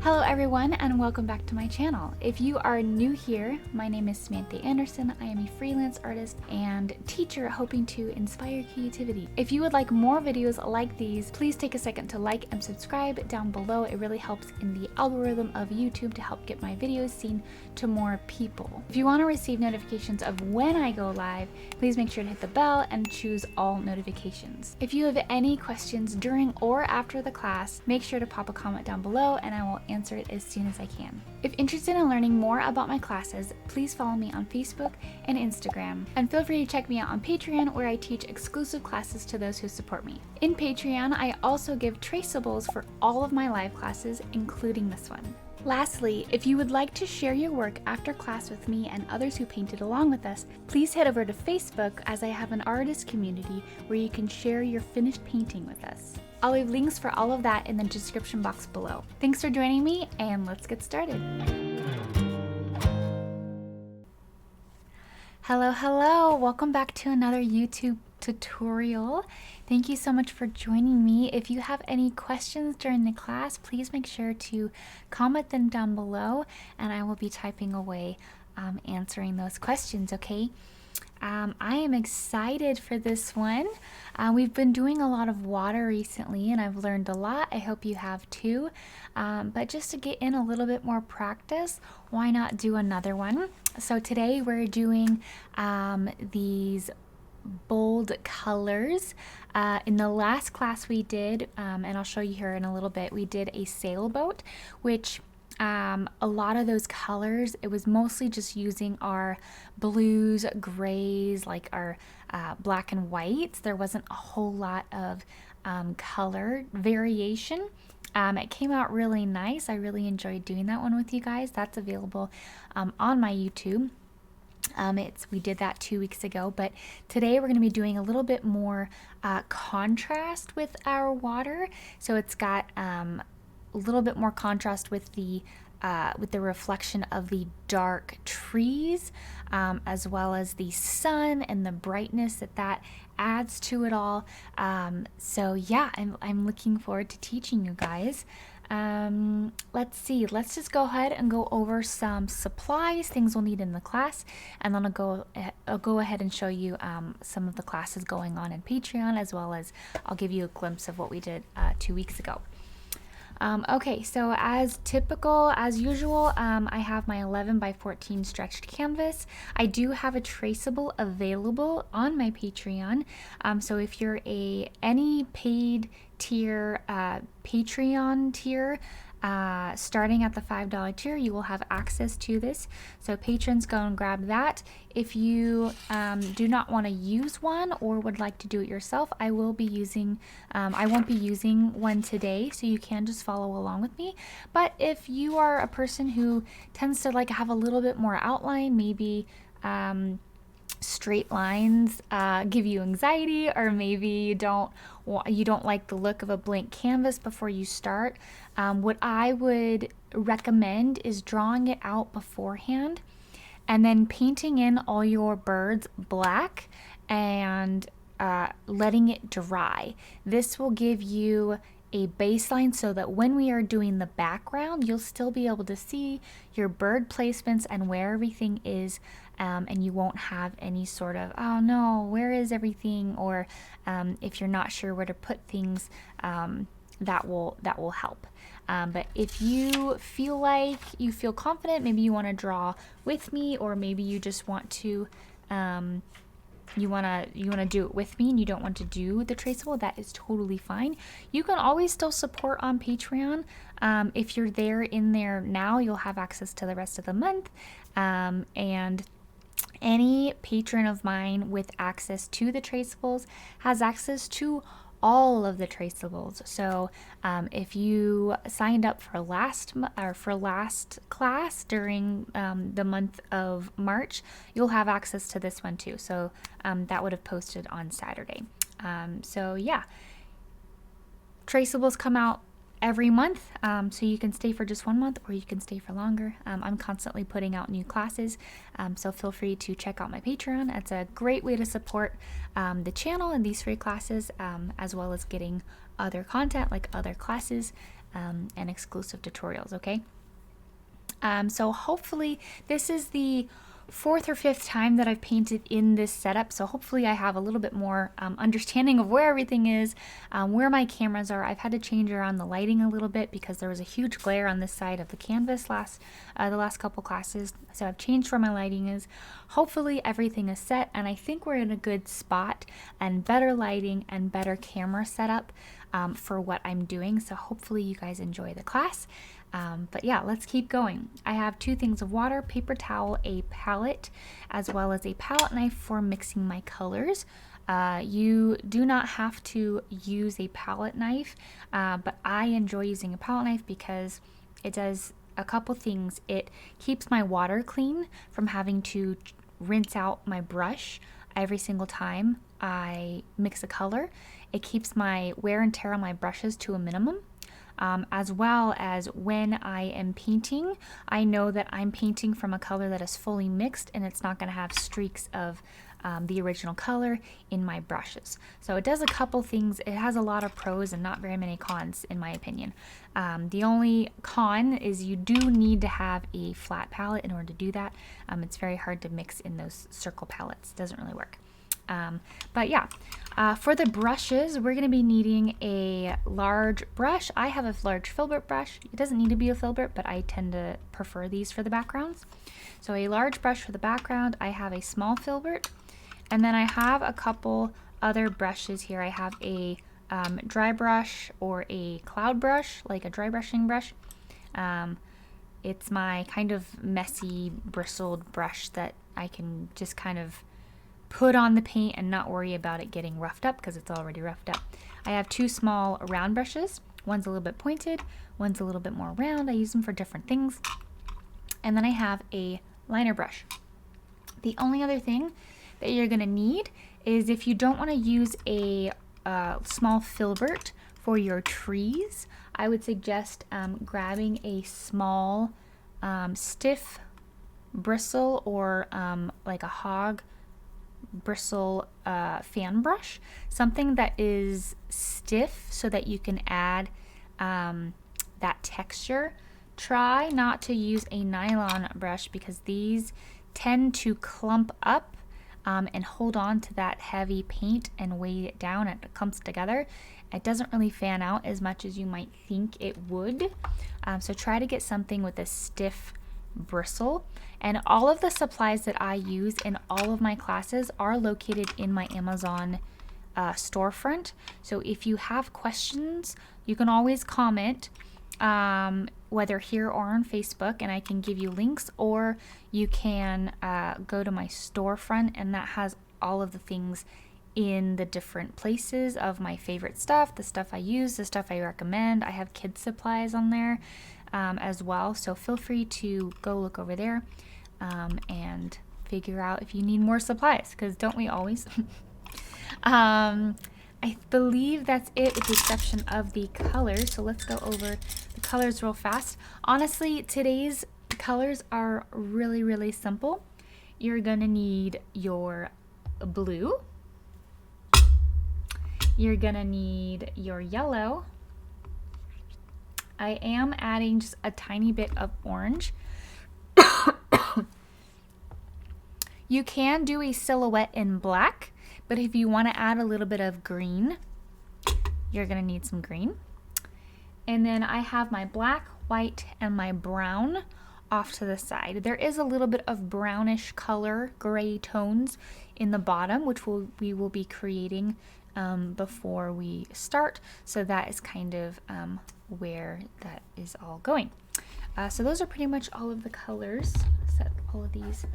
Hello everyone and welcome back to my channel. If you are new here, my name is Samantha Anderson. I am a freelance artist and teacher hoping to inspire creativity. If you would like more videos like these, please take a second to like and subscribe down below. It really helps in the algorithm of YouTube to help get my videos seen to more people. If you want to receive notifications of when I go live, please make sure to hit the bell and choose all notifications. If you have any questions during or after the class, make sure to pop a comment down below and I will answer it as soon as I can. If interested in learning more about my classes, please follow me on Facebook and Instagram. And feel free to check me out on Patreon, where I teach exclusive classes to those who support me. In Patreon, I also give traceables for all of my live classes, including this one. Lastly, if you would like to share your work after class with me and others who painted along with us, please head over to Facebook, as I have an artist community where you can share your finished painting with us. I'll leave links for all of that in the description box below. Thanks for joining me, and let's get started. Hello, welcome back to another YouTube tutorial. Thank you so much for joining me. If you have any questions during the class, please make sure to comment them down below and I will be typing away answering those questions, okay? I am excited for this one. We've been doing a lot of water recently and I've learned a lot. I hope you have too. But just to get in a little bit more practice, why not do another one? So today we're doing these bold colors. In the last class we did, and I'll show you here in a little bit, we did a sailboat, which a lot of those colors, it was mostly just using our blues, grays, like our black and whites. There wasn't a whole lot of color variation. It came out really nice. I really enjoyed doing that one with you guys. That's available on my YouTube. We did that 2 weeks ago, but today we're going to be doing a little bit more contrast with our water. So it's got a little bit more contrast with the reflection of the dark trees, as well as the sun and the brightness that adds to it all. So yeah, I'm looking forward to teaching you guys. Let's see, let's just go ahead and go over some supplies, things we'll need in the class, and then I'll go ahead and show you some of the classes going on in Patreon, as well as I'll give you a glimpse of what we did 2 weeks ago. Okay, so as usual, I have my 11 by 14 stretched canvas. I do have a traceable available on my Patreon. So if you're any paid tier, Patreon tier, starting at the $5 tier, you will have access to this. So patrons, go and grab that. If you do not want to use one or would like to do it yourself, I won't be using one today, so you can just follow along with me. But if you are a person who tends to like have a little bit more outline, maybe straight lines give you anxiety, or maybe you don't like the look of a blank canvas before you start, what I would recommend is drawing it out beforehand and then painting in all your birds black and letting it dry. This will give you a baseline so that when we are doing the background, you'll still be able to see your bird placements and where everything is, and you won't have any sort of, oh no, where is everything? Or if you're not sure where to put things, that will help. But if you feel like you feel confident, maybe you want to draw with me, or maybe you just want to you want to do it with me and you don't want to do the traceable, that is totally fine. You can always still support on Patreon. If you're in there now, you'll have access to the rest of the month, and any patron of mine with access to the traceables has access to all of the traceables. So if you signed up for last class during the month of March, you'll have access to this one too. So that would have posted on Saturday. So yeah, traceables come out every month, so you can stay for just 1 month or you can stay for longer. I'm constantly putting out new classes, so feel free to check out my Patreon. It's a great way to support the channel and these free classes, as well as getting other content like other classes and exclusive tutorials, okay? So hopefully this is the 4th or 5th time that I've painted in this setup, so hopefully I have a little bit more understanding of where everything is, where my cameras are. I've had to change around the lighting a little bit because there was a huge glare on this side of the canvas the last couple classes, so I've changed where my lighting is. Hopefully everything is set, and I think we're in a good spot and better lighting and better camera setup for what I'm doing, so hopefully you guys enjoy the class. But yeah, let's keep going. I have 2 things of water, paper towel, a palette, as well as a palette knife for mixing my colors. You do not have to use a palette knife, but I enjoy using a palette knife because it does a couple things. It keeps my water clean from having to rinse out my brush every single time I mix a color. It keeps my wear and tear on my brushes to a minimum. As well as when I am painting, I know that I'm painting from a color that is fully mixed and it's not going to have streaks of the original color in my brushes. So it does a couple things. It has a lot of pros and not very many cons, in my opinion. The only con is you do need to have a flat palette in order to do that. It's very hard to mix in those circle palettes. It doesn't really work. But yeah, for the brushes, we're going to be needing a large brush. I have a large filbert brush. It doesn't need to be a filbert, but I tend to prefer these for the backgrounds. So a large brush for the background. I have a small filbert, and then I have a couple other brushes here. I have a dry brush or a cloud brush, like a dry brushing brush. It's my kind of messy bristled brush that I can just kind of put on the paint and not worry about it getting roughed up because it's already roughed up. I have 2 small round brushes. One's a little bit pointed, one's a little bit more round. I use them for different things. And then I have a liner brush. The only other thing that you're going to need is, if you don't want to use a small filbert for your trees, I would suggest grabbing a small stiff bristle or like a hog bristle fan brush, something that is stiff so that you can add that texture. Try not to use a nylon brush because these tend to clump up and hold on to that heavy paint and weigh it down. It comes together. It doesn't really fan out as much as you might think it would. So try to get something with a stiff bristle. And all of the supplies that I use in all of my classes are located in my Amazon storefront. So if you have questions, you can always comment, whether here or on Facebook, and I can give you links, or you can go to my storefront, and that has all of the things in the different places of my favorite stuff, the stuff I use, the stuff I recommend. I have kids supplies on there as well, so feel free to go look over there and figure out if you need more supplies, because don't we always? I believe that's it with the exception of the colors, so let's go over the colors real fast. Honestly, today's colors are really, really simple. You're gonna need your blue, you're gonna need your yellow. I am adding just a tiny bit of orange. You can do a silhouette in black, but if you want to add a little bit of green, you're going to need some green. And then I have my black, white, and my brown off to the side. There is a little bit of brownish color, gray tones in the bottom, which we will be creating before we start. So that is kind of where that is all going. So those are pretty much all of the colors. Set all of these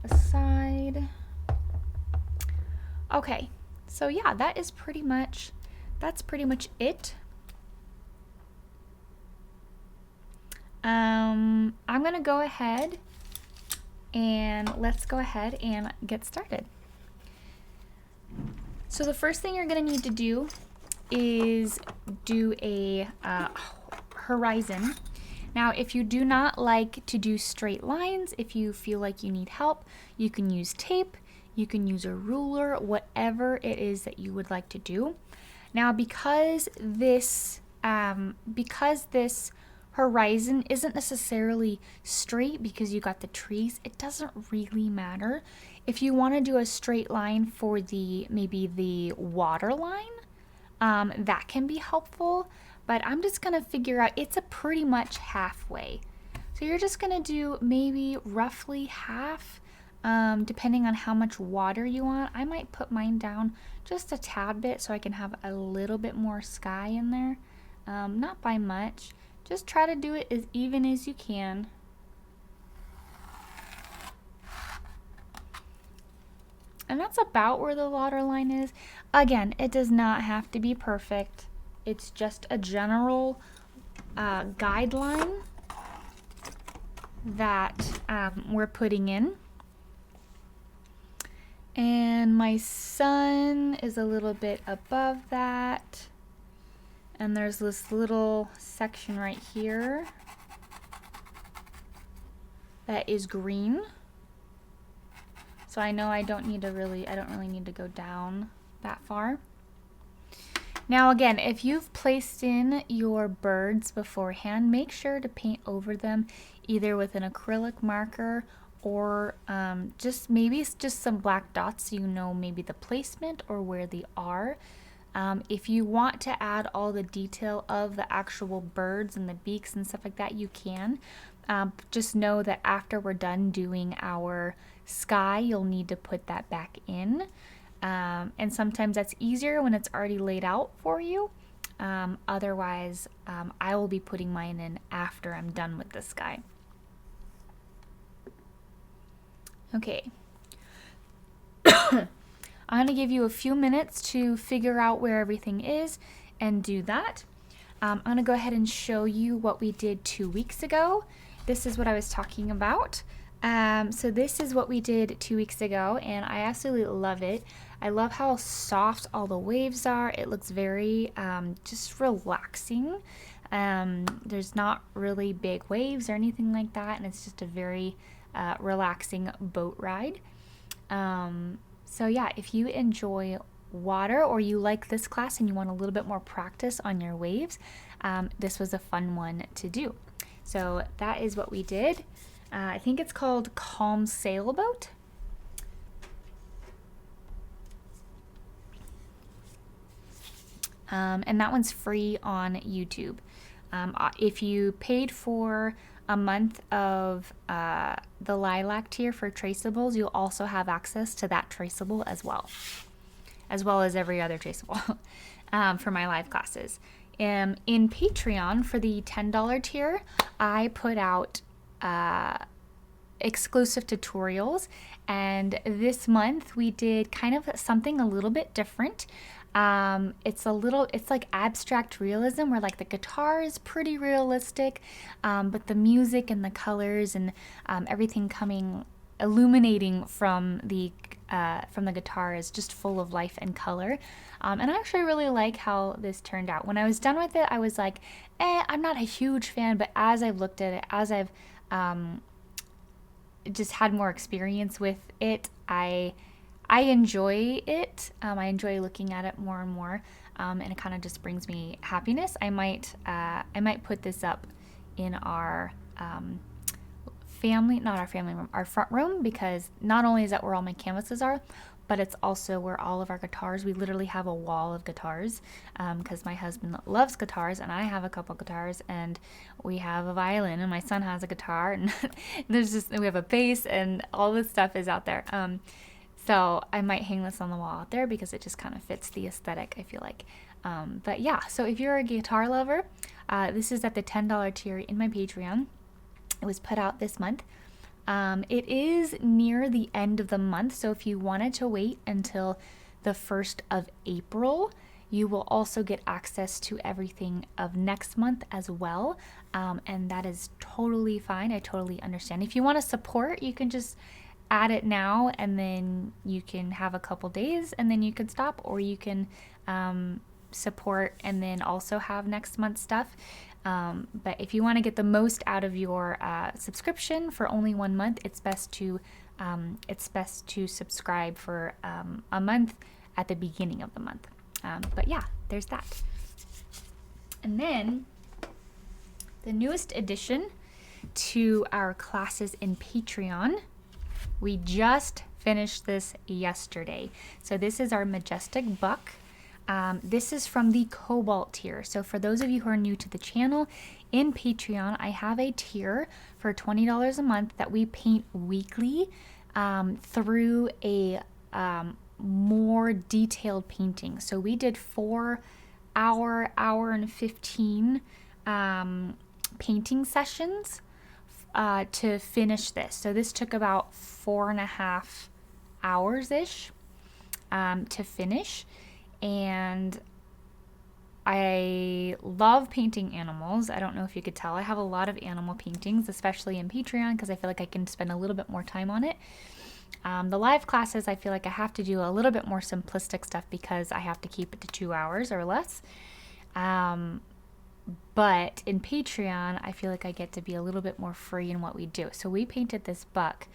aside. Okay, so yeah, that's pretty much it. I'm gonna go ahead and let's go ahead and get started. So the first thing you're gonna need to do is do a horizon. Now, if you do not like to do straight lines, if you feel like you need help, you can use tape, you can use a ruler, whatever it is that you would like to do. Now, because this because this horizon isn't necessarily straight because you got the trees, it doesn't really matter. If you want to do a straight line for maybe the water line, that can be helpful, but I'm just gonna figure out, it's a pretty much halfway. So you're just gonna do maybe roughly half, depending on how much water you want. I might put mine down just a tad bit so I can have a little bit more sky in there, not by much. Just try to do it as even as you can. And that's about where the water line is. Again, it does not have to be perfect. It's just a general guideline that we're putting in. And my sun is a little bit above that. And there's this little section right here that is green. So I know I don't really need to go down that far. Now again, if you've placed in your birds beforehand, make sure to paint over them either with an acrylic marker or just some black dots so you know maybe the placement or where they are. If you want to add all the detail of the actual birds and the beaks and stuff like that, you can. Just know that after we're done doing our sky, you'll need to put that back in. And sometimes that's easier when it's already laid out for you. Otherwise, I will be putting mine in after I'm done with the sky. Okay. I'm going to give you a few minutes to figure out where everything is and do that. I'm going to go ahead and show you what we did 2 weeks ago. This is what I was talking about. So this is what we did 2 weeks ago, and I absolutely love it. I love how soft all the waves are. It looks very just relaxing. There's not really big waves or anything like that, and it's just a very relaxing boat ride. So yeah, if you enjoy water or you like this class and you want a little bit more practice on your waves, this was a fun one to do. So that is what we did. I think it's called Calm Sailboat. And that one's free on YouTube. If you paid for a month of the lilac tier for traceables, you'll also have access to that traceable as well as every other traceable for my live classes. In Patreon, for the $10 tier, I put out exclusive tutorials, and this month we did kind of something a little bit different. It's like abstract realism where like the guitar is pretty realistic, but the music and the colors and everything illuminating from the guitar is just full of life and color. And I actually really like how this turned out. When I was done with it, I was like, I'm not a huge fan, but as I've looked at it, as I've just had more experience with it, I enjoy it. I enjoy looking at it more and more, and it kind of just brings me happiness. I might put this up in our our front room, because not only is that where all my canvases are, but it's also where all of our guitars. We literally have a wall of guitars, because my husband loves guitars and I have a couple guitars, and we have a violin and my son has a guitar, and we have a bass, and all this stuff is out there. So I might hang this on the wall out there because it just kind of fits the aesthetic, I feel like. But yeah, so if you're a guitar lover, this is at the $10 tier in my Patreon. It was put out this month. It is near the end of the month, so if you wanted to wait until the 1st of April, you will also get access to everything of next month as well, and that is totally fine. I totally understand. If you want to support, you can just add it now, and then you can have a couple days, and then you can stop, or you can support and then also have next month's stuff. But if you want to get the most out of your subscription for only 1 month, it's best to subscribe for a month at the beginning of the month. But yeah, there's that. And then the newest addition to our classes in Patreon, we just finished this yesterday. So this is our Majestic Buck. This is from the Cobalt tier. So for those of you who are new to the channel, in Patreon, I have a tier for $20 a month that we paint weekly through a more detailed painting. So we did 4-hour, hour and 15 painting sessions to finish this. So this took about 4.5 hours-ish to finish. And I love painting animals. I don't know if you could tell. I have a lot of animal paintings, especially in Patreon, because I feel like I can spend a little bit more time on it. The live classes, I feel like I have to do a little bit more simplistic stuff because I have to keep it to 2 hours or less. But in Patreon, I feel like I get to be a little bit more free in what we do. So we painted this buck.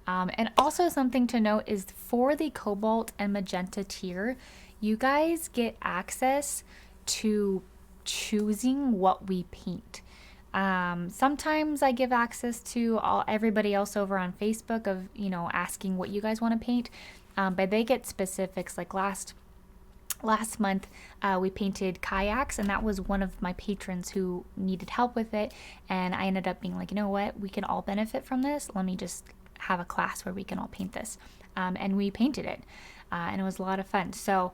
And also something to note is for the Cobalt and Magenta tier, you guys get access to choosing what we paint. Sometimes I give access to everybody else over on Facebook of, asking what you guys want to paint. But they get specifics. Like last month, we painted kayaks, and that was one of my patrons who needed help with it. And I ended up being like, you know what? We can all benefit from this. Let me just have a class where we can all paint this. And we painted it. And it was a lot of fun. So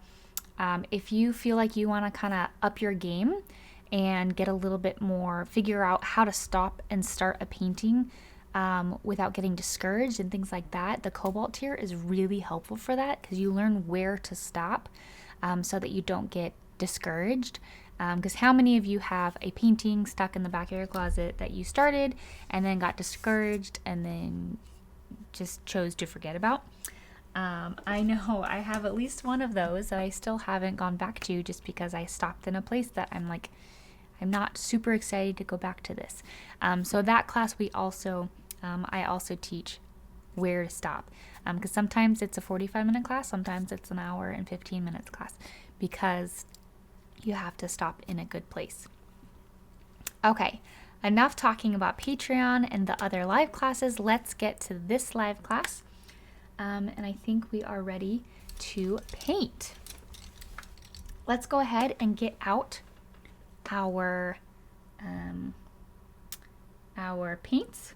if you feel like you want to kind of up your game and get a little bit more, figure out how to stop and start a painting without getting discouraged and things like that, the Cobalt tier is really helpful for that, because you learn where to stop so that you don't get discouraged. Because how many of you have a painting stuck in the back of your closet that you started and then got discouraged and then just chose to forget about? I know I have at least one of those that I still haven't gone back to, just because I stopped in a place that I'm like, I'm not super excited to go back to this. So that class I also teach where to stop, because sometimes it's a 45-minute class, sometimes it's an hour and 15 minutes class, because you have to stop in a good place. Okay, enough talking about Patreon and the other live classes. Let's get to this live class. And I think we are ready to paint. Let's go ahead and get out our paints.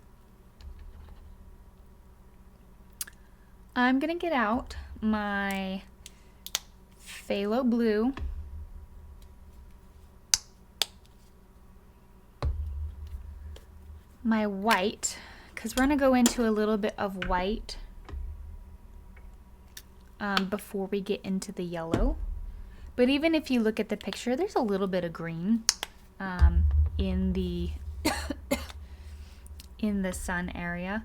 I'm gonna get out my Phthalo Blue, my white, because we're gonna go into a little bit of white before we get into the yellow. But even if you look at the picture, there's a little bit of green in the in the sun area.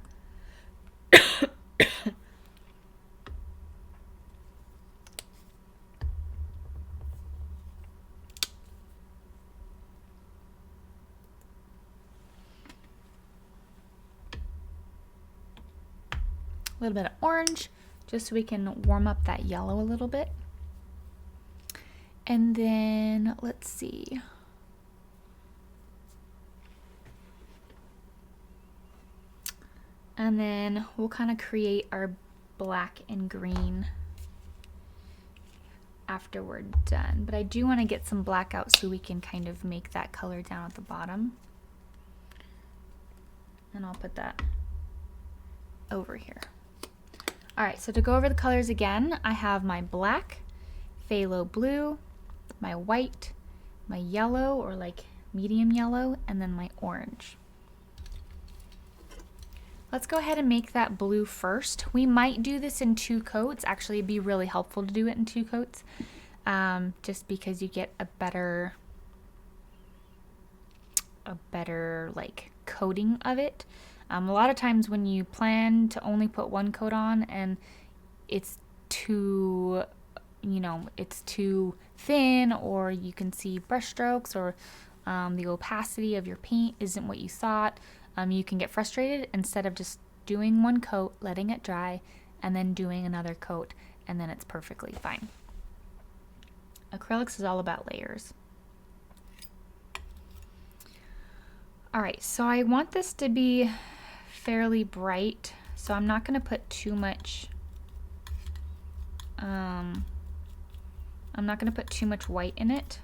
A little bit of orange, just so we can warm up that yellow a little bit. And then let's see. And then we'll kind of create our black and green after we're done. But I do want to get some black out so we can kind of make that color down at the bottom. And I'll put that over here. All right, so to go over the colors again, I have my black, phthalo blue, my white, my yellow or like medium yellow, and then my orange. Let's go ahead and make that blue first. We might do this in 2 coats. Actually, it'd be really helpful to do it in 2 coats, just because you get a better like coating of it. A lot of times when you plan to only put 1 coat on and it's too, it's too thin, or you can see brush strokes, or the opacity of your paint isn't what you thought, you can get frustrated. Instead of just doing 1 coat, letting it dry, and then doing another coat, and then it's perfectly fine. Acrylics is all about layers. All right, so I want this to be fairly bright, so I'm not going to put too much I'm not going to put too much white in it.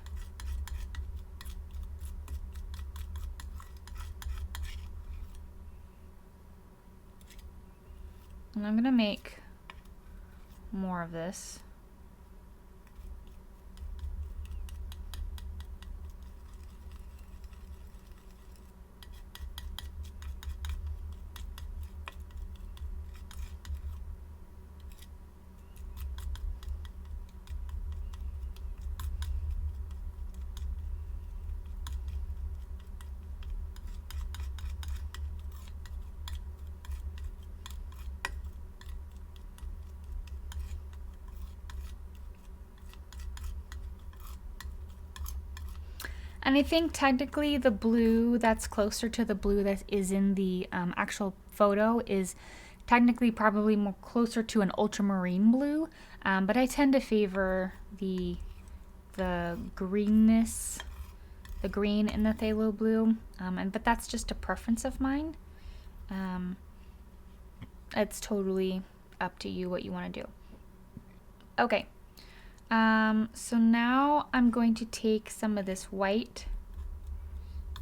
And I'm going to make more of this. And I think technically the blue that's closer to the blue that is in the actual photo is technically probably more closer to an ultramarine blue, but I tend to favor the greenness, the green in the phthalo blue, but that's just a preference of mine. It's totally up to you what you want to do. Okay. So now I'm going to take some of this white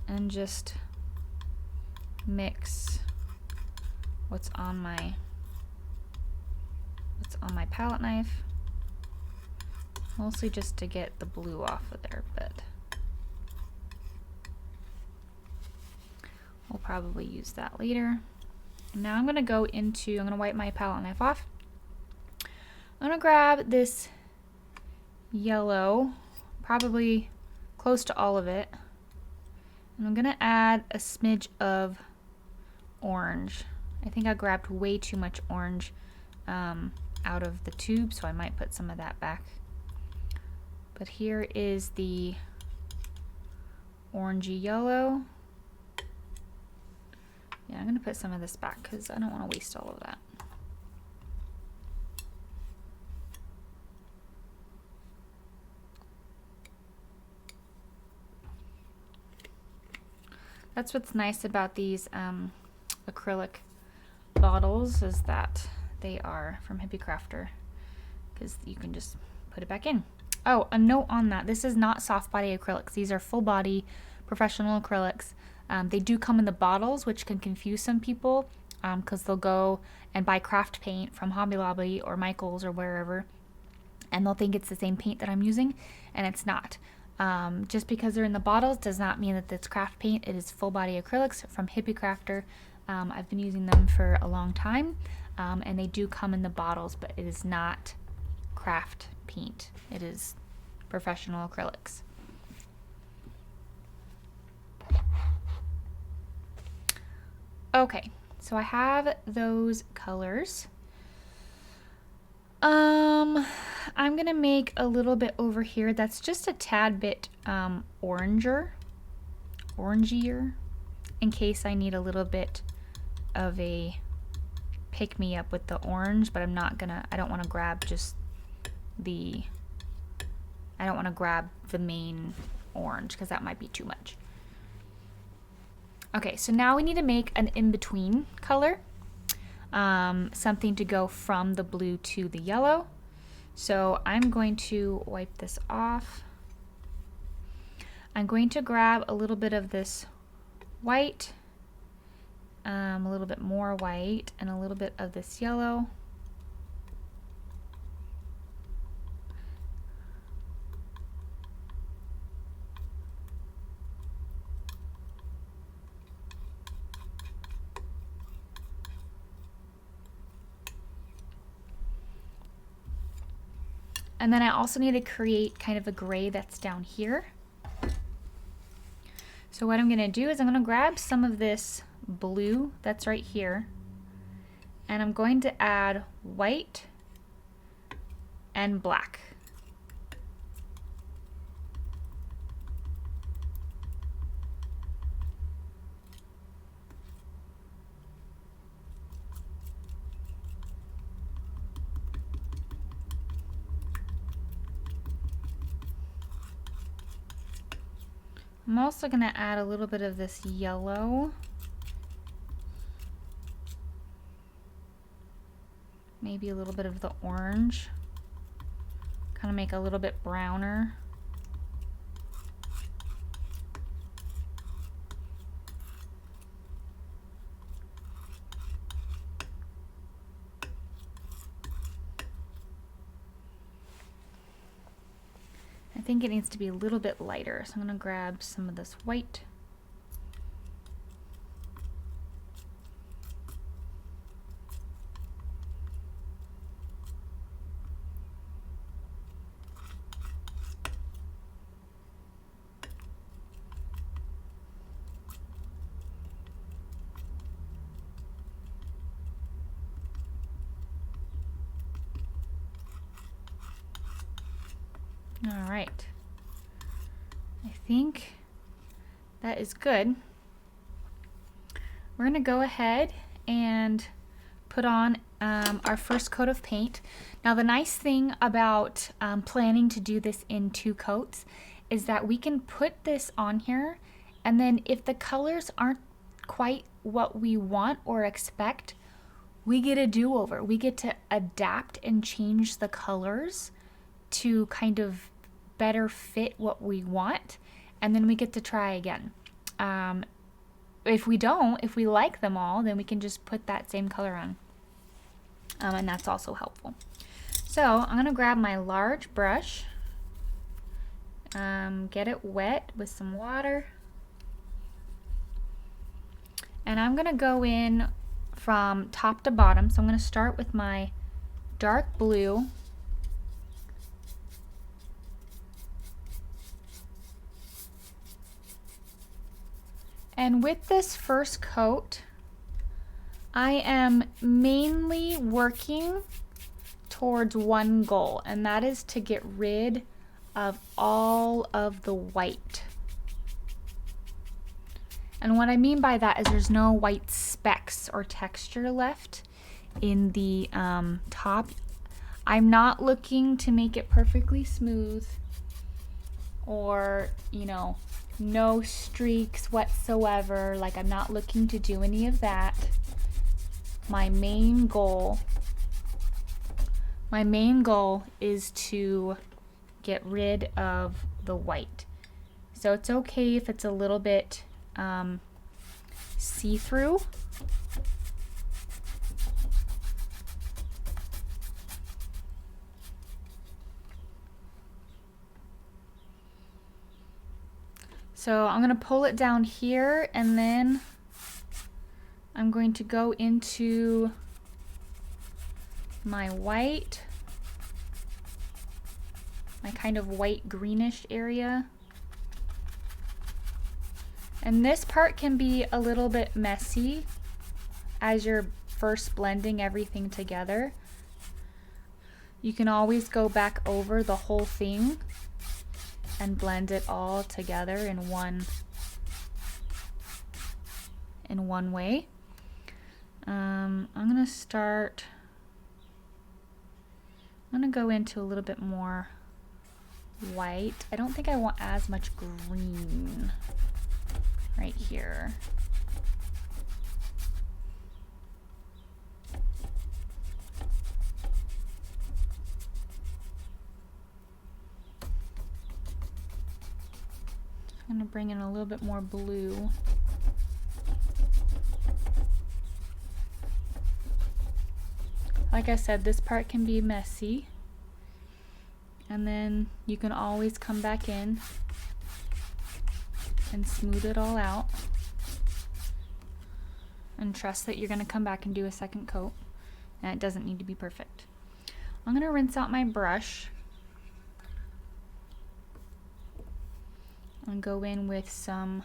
and just mix what's on my palette knife, mostly just to get the blue off of there, but we'll probably use that later. And now I'm going to wipe my palette knife off. I'm going to grab this yellow, probably close to all of it, and I'm gonna add a smidge of orange. I think I grabbed way too much orange out of the tube, so I might put some of that back. But here is the orangey yellow. Yeah, I'm gonna put some of this back because I don't want to waste all of that. That's what's nice about these acrylic bottles, is that they are from Hippie Crafter, because you can just put it back in. Oh, a note on that. This is not soft body acrylics. These are full body professional acrylics. They do come in the bottles, which can confuse some people because they'll go and buy craft paint from Hobby Lobby or Michael's or wherever, and they'll think it's the same paint that I'm using, and it's not. Just because they're in the bottles does not mean that it's craft paint. It is full body acrylics from Hippie Crafter. I've been using them for a long time, and they do come in the bottles, but it is not craft paint. It is professional acrylics. Okay, so I have those colors. I'm gonna make a little bit over here that's just a tad bit orangier, in case I need a little bit of a pick-me-up with the orange, but I don't want to grab the main orange because that might be too much. Okay, so now we need to make an in-between color. Something to go from the blue to the yellow. So I'm going to wipe this off. I'm going to grab a little bit of this white, a little bit more white, and a little bit of this yellow. And then I also need to create kind of a gray that's down here. So what I'm going to do is I'm going to grab some of this blue that's right here, and I'm going to add white and black. I'm also going to add a little bit of this yellow. Maybe a little bit of the orange. Kind of make a little bit browner. I think it needs to be a little bit lighter, so I'm going to grab some of this white. All right, I think that is good. We're gonna go ahead and put on our first coat of paint. Now the nice thing about planning to do this in 2 coats is that we can put this on here, and then if the colors aren't quite what we want or expect, we get a do-over. We get to adapt and change the colors to kind of better fit what we want, and then we get to try again. If we like them all, then we can just put that same color on, and that's also helpful. So I'm gonna grab my large brush, get it wet with some water, and I'm gonna go in from top to bottom. So I'm gonna start with my dark blue, and with this first coat, I am mainly working towards one goal, and that is to get rid of all of the white. And what I mean by that is there's no white specks or texture left in the top. I'm not looking to make it perfectly smooth or, you know, no streaks whatsoever. Like, I'm not looking to do any of that. My main goal is to get rid of the white. So it's okay if it's a little bit see-through. So I'm going to pull it down here, and then I'm going to go into my white, my kind of white greenish area. And this part can be a little bit messy as you're first blending everything together. You can always go back over the whole thing and blend it all together in one way. I'm gonna go into a little bit more white. I don't think I want as much green right here. I'm going to bring in a little bit more blue. Like I said, this part can be messy, and then you can always come back in and smooth it all out, and trust that you're going to come back and do a second coat, and it doesn't need to be perfect. I'm going to rinse out my brush and go in with some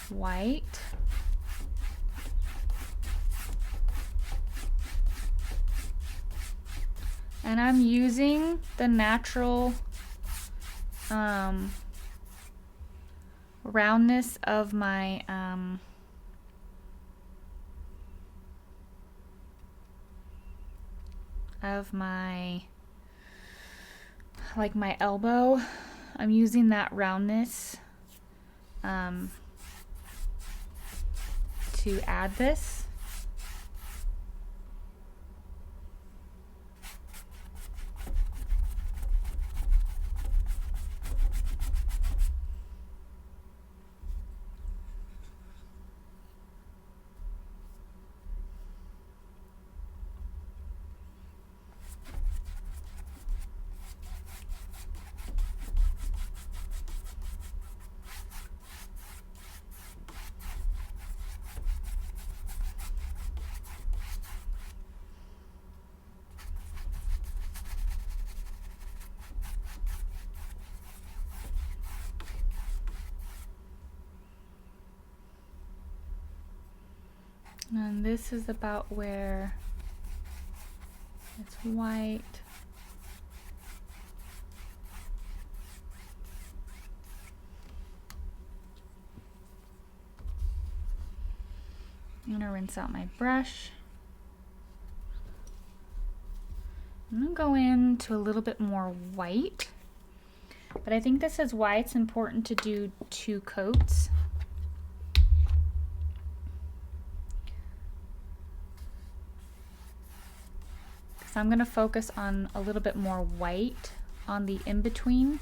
white. And I'm using the natural roundness of my like my elbow. I'm using that roundness to add this. And this is about where it's white. I'm gonna rinse out my brush. I'm gonna go into a little bit more white, but I think this is why it's important to do 2 coats. So I'm going to focus on a little bit more white on the in-between.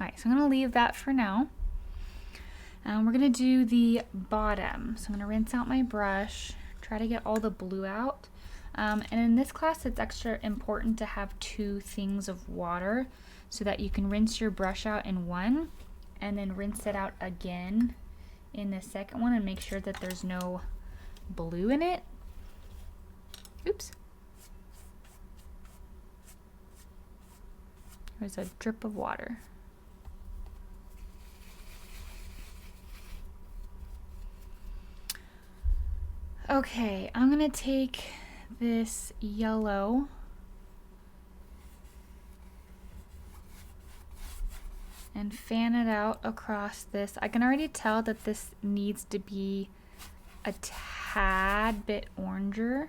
Alright, so I'm going to leave that for now. We're going to do the bottom. So I'm going to rinse out my brush, try to get all the blue out. And in this class, it's extra important to have 2 things of water so that you can rinse your brush out in one and then rinse it out again in the second one and make sure that there's no blue in it. Oops. There's a drip of water. Okay, I'm gonna take this yellow and fan it out across this. I can already tell that this needs to be a tad bit oranger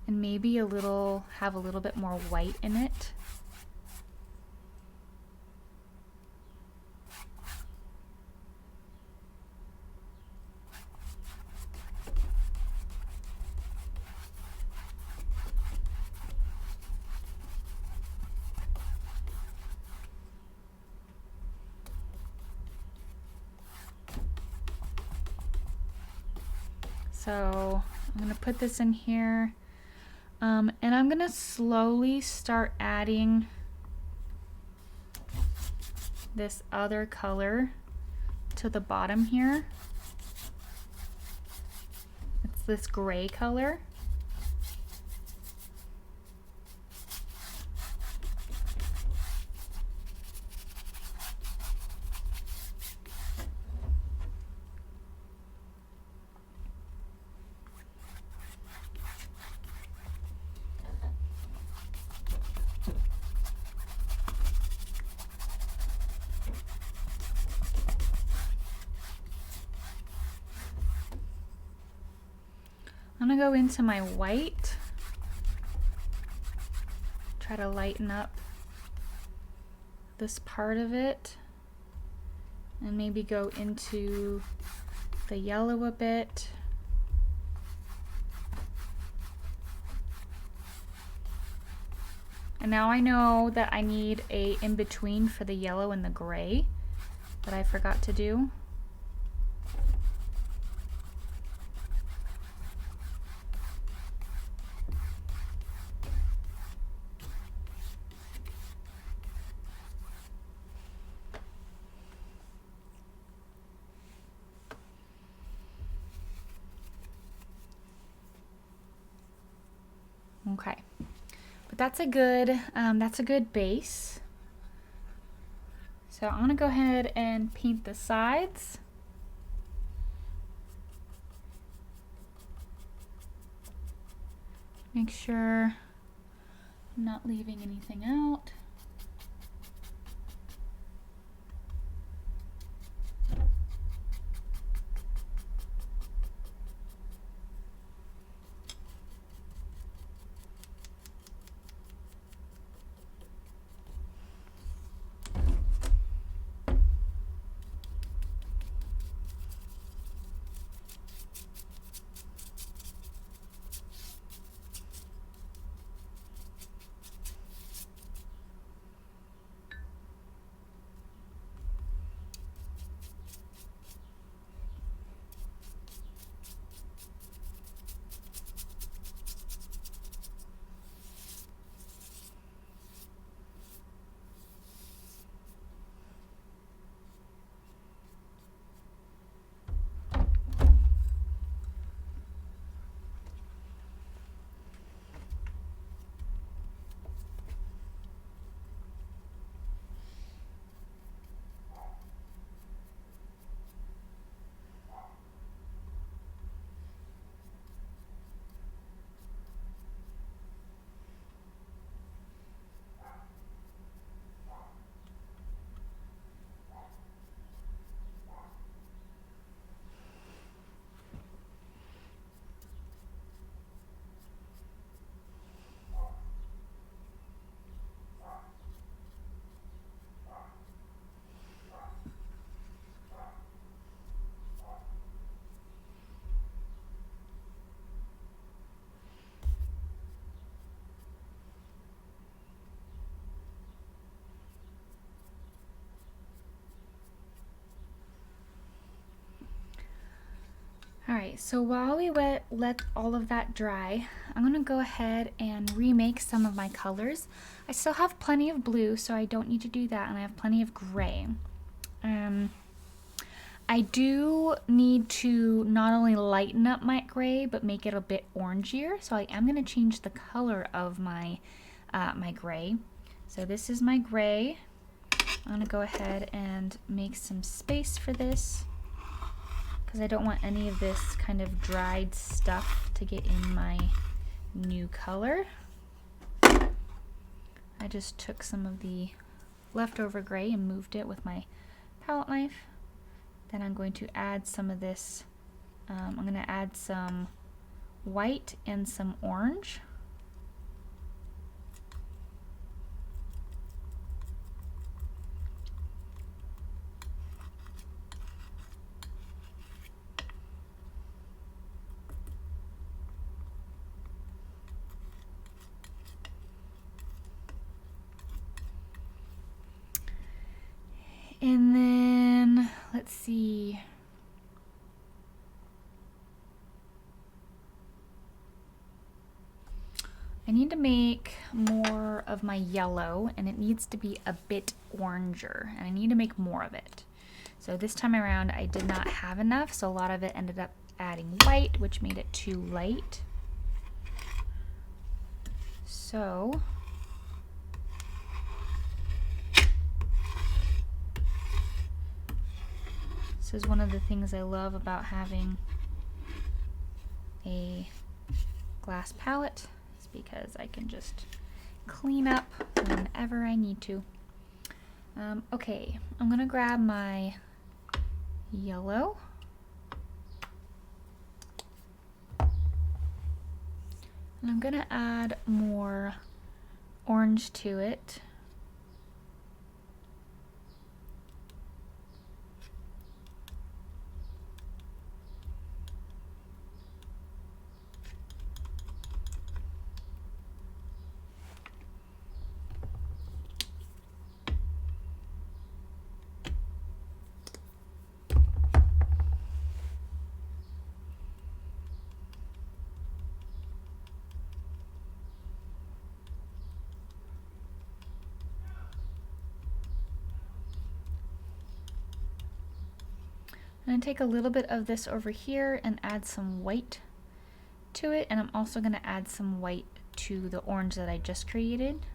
and maybe have a little bit more white in it. So I'm going to put this in here, and I'm going to slowly start adding this other color to the bottom here. It's this gray color. I'm gonna go into my white, try to lighten up this part of it, and maybe go into the yellow a bit. And now I know that I need a in-between for the yellow and the gray that I forgot to do. Okay, but that's a good base. So I'm gonna go ahead and paint the sides. Make sure I'm not leaving anything out. Alright, so while we let all of that dry, I'm going to go ahead and remake some of my colors. I still have plenty of blue, so I don't need to do that, and I have plenty of gray. I do need to not only lighten up my gray, but make it a bit orangier, so I am going to change the color of my, my gray. So this is my gray. I'm going to go ahead and make some space for this, because I don't want any of this kind of dried stuff to get in my new color. I just took some of the leftover gray and moved it with my palette knife. Then I'm going to add some of this, I'm going to add some white and some orange. And then, let's see. I need to make more of my yellow, and it needs to be a bit oranger, and I need to make more of it. So this time around I did not have enough, so a lot of it ended up adding white, which made it too light. So this is one of the things I love about having a glass palette, is because I can just clean up whenever I need to. Okay, I'm gonna grab my yellow. And I'm gonna add more orange to it. I'm going to take a little bit of this over here and add some white to it, and I'm also going to add some white to the orange that I just created.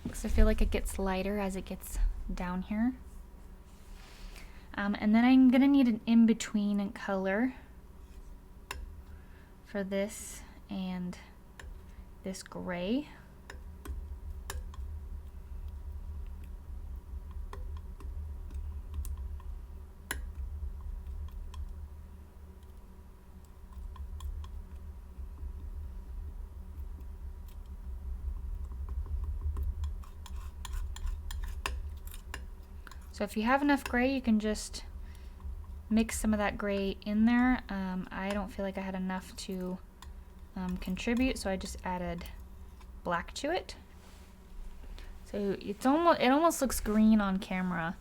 because I feel like it gets lighter as it gets down here. And then I'm gonna need an in-between color for this and this gray. So if you have enough gray, you can just mix some of that gray in there. I don't feel like I had enough to contribute, so I just added black to it. So it almost looks green on camera,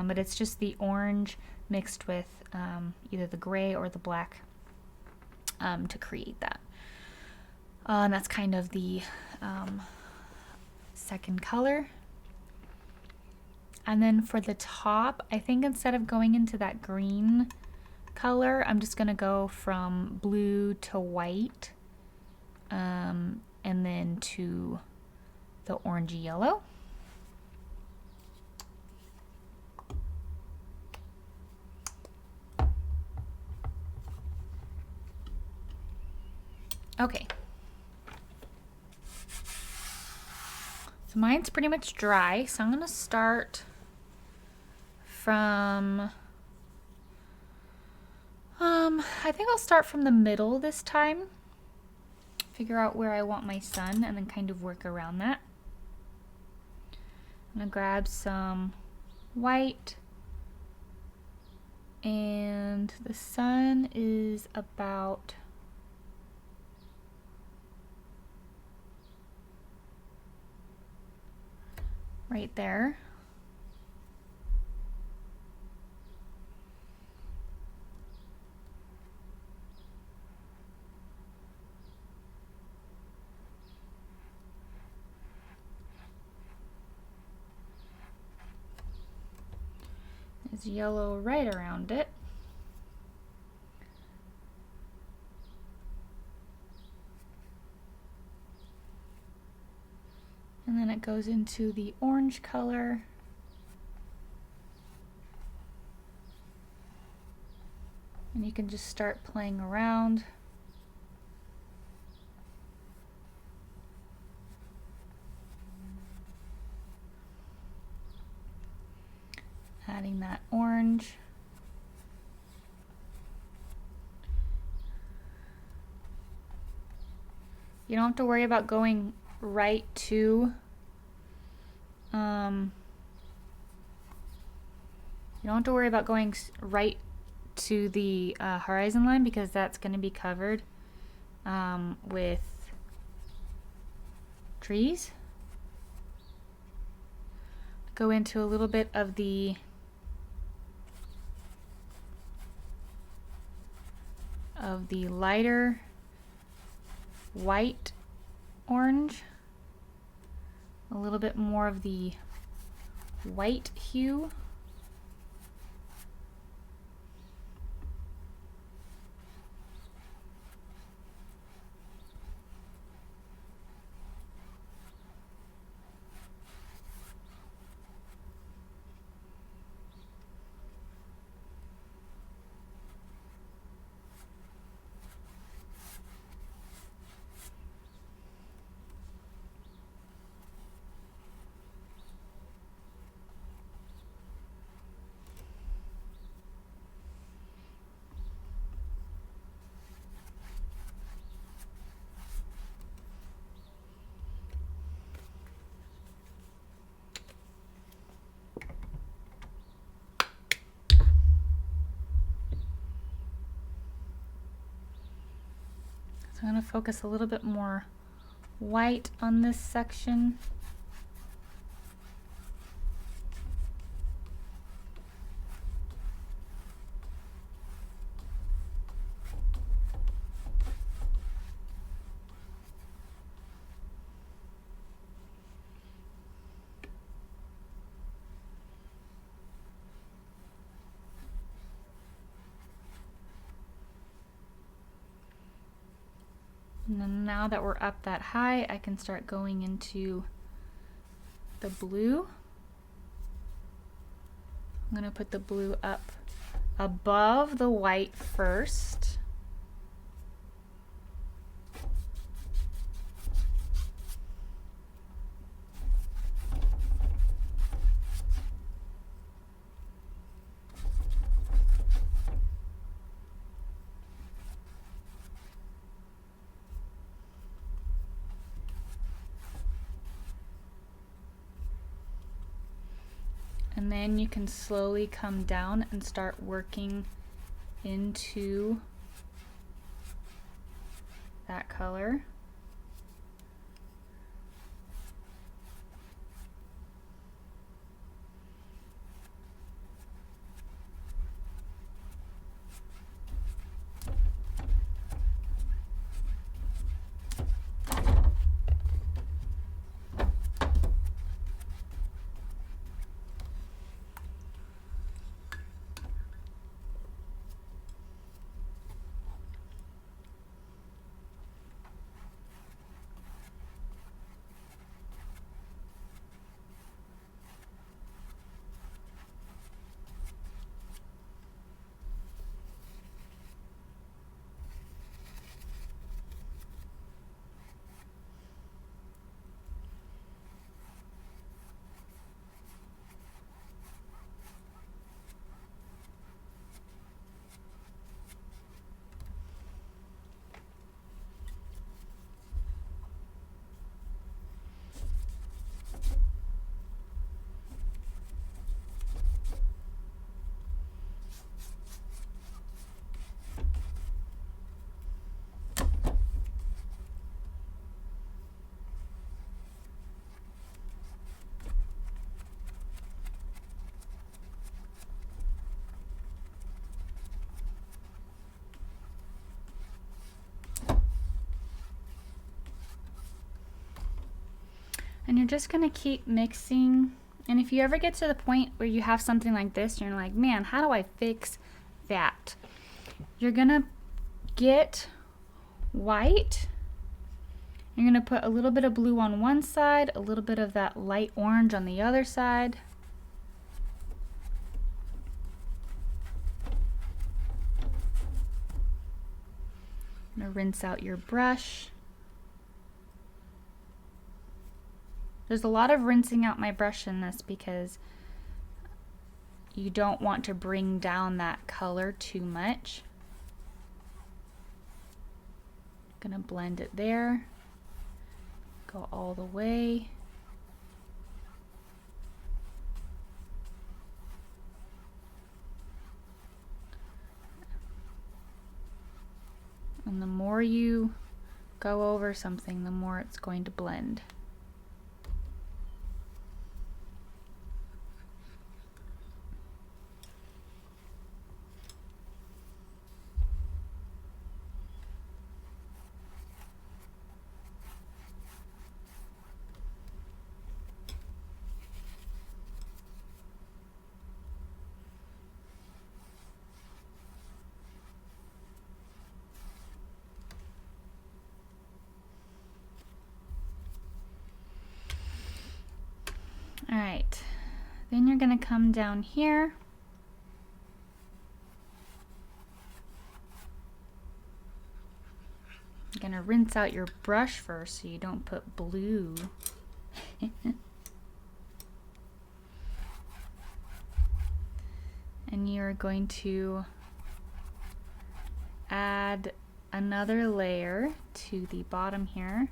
but it's just the orange mixed with either the gray or the black to create that. And that's kind of the second color. And then for the top, I think instead of going into that green color, I'm just gonna go from blue to white, and then to the orangey yellow. Okay. So mine's pretty much dry, so I'm gonna start from, I think I'll start from the middle this time. Figure out where I want my sun and then kind of work around that. I'm gonna grab some white, and the sun is about right there. There's yellow right around it. And then it goes into the orange color. And you can just start playing around. Adding that orange. You don't have to worry about going right to you don't have to worry about going right to the horizon line, because that's going to be covered with trees. Go into a little bit of the lighter white orange, a little bit more of the white hue. So I'm going to focus a little bit more white on this section. And then now that we're up that high, I can start going into the blue. I'm gonna put the blue up above the white first. And then you can slowly come down and start working into that color. And you're just gonna keep mixing. And if you ever get to the point where you have something like this, you're like, man, how do I fix that? You're gonna get white. You're gonna put a little bit of blue on one side, a little bit of that light orange on the other side. I'm gonna rinse out your brush. There's a lot of rinsing out my brush in this because you don't want to bring down that color too much. Gonna blend it there. Go all the way. And the more you go over something, the more it's going to blend. All right, then you're gonna come down here. You're gonna rinse out your brush first so you don't put blue. And you're going to add another layer to the bottom here.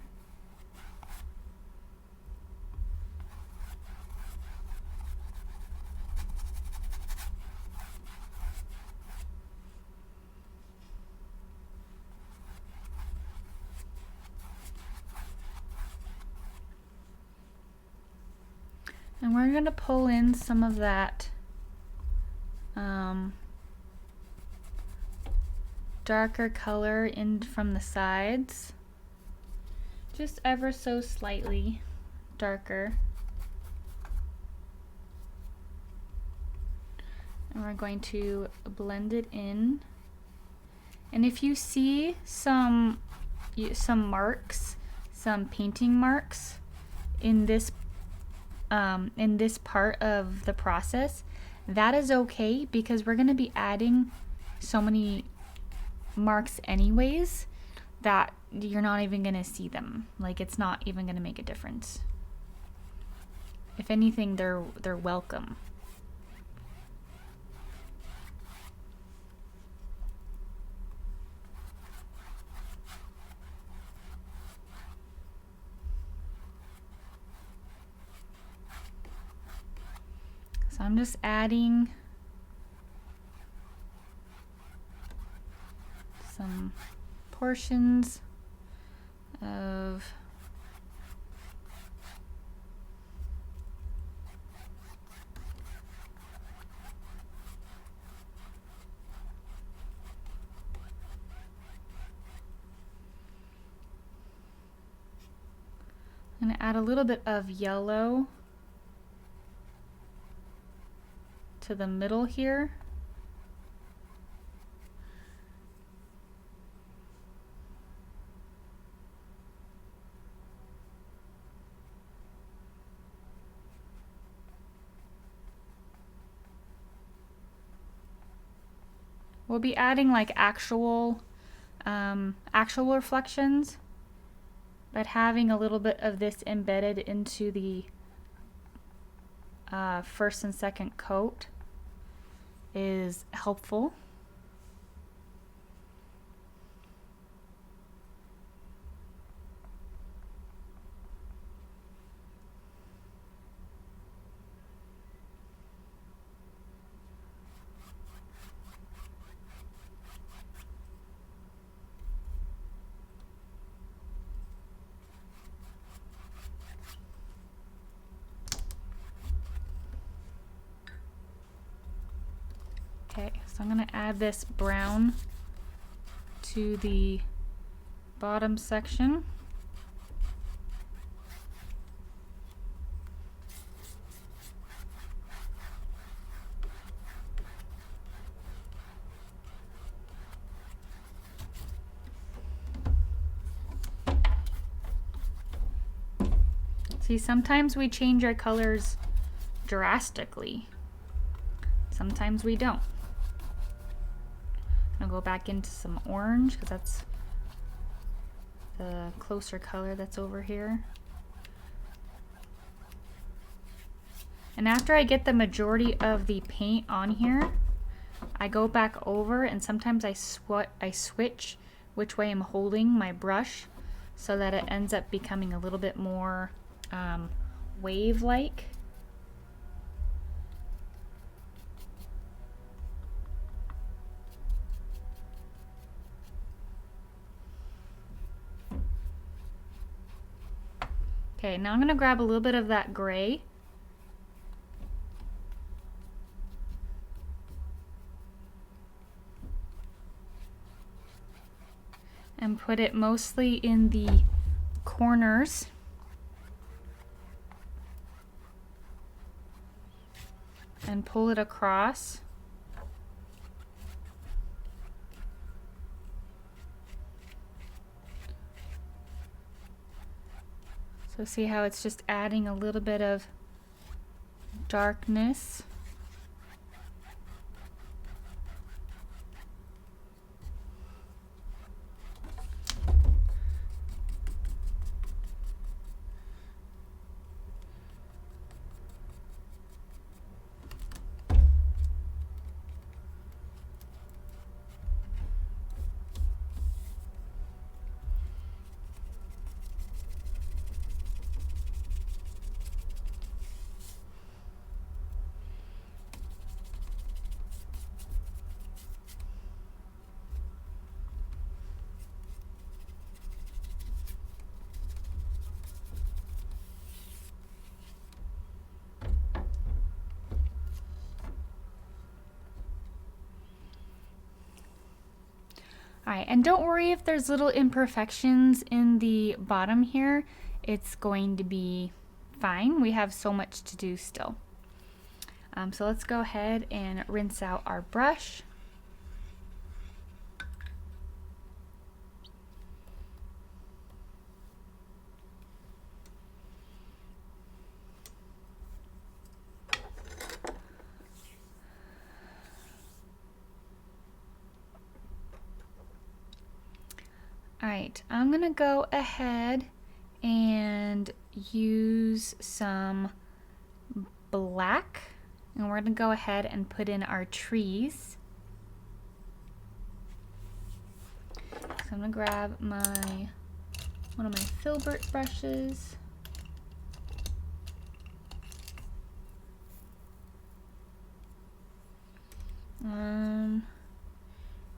And we're going to pull in some of that darker color in from the sides, just ever so slightly darker. And we're going to blend it in. And if you see some marks, some painting marks in this in this part of the process, that is okay because we're going to be adding so many marks anyways that you're not even going to see them. Like, it's not even going to make a difference. If anything, they're welcome. So I'm just adding some portions of I'm going to add a little bit of yellow to the middle here. We'll be adding like actual reflections, but having a little bit of this embedded into the first and second coat is helpful. Okay, so I'm going to add this brown to the bottom section. See, sometimes we change our colors drastically. Sometimes we don't. I'll go back into some orange because that's the closer color that's over here. And after I get the majority of the paint on here, I go back over and sometimes I switch which way I'm holding my brush so that it ends up becoming a little bit more wave-like. Okay, now I'm going to grab a little bit of that gray and put it mostly in the corners. And pull it across. So see how it's just adding a little bit of darkness. Alright, and don't worry if there's little imperfections in the bottom here. It's going to be fine. We have so much to do still. So let's go ahead and rinse out our brush. Alright, I'm gonna go ahead and use some black, and we're gonna go ahead and put in our trees. So I'm gonna grab one of my filbert brushes.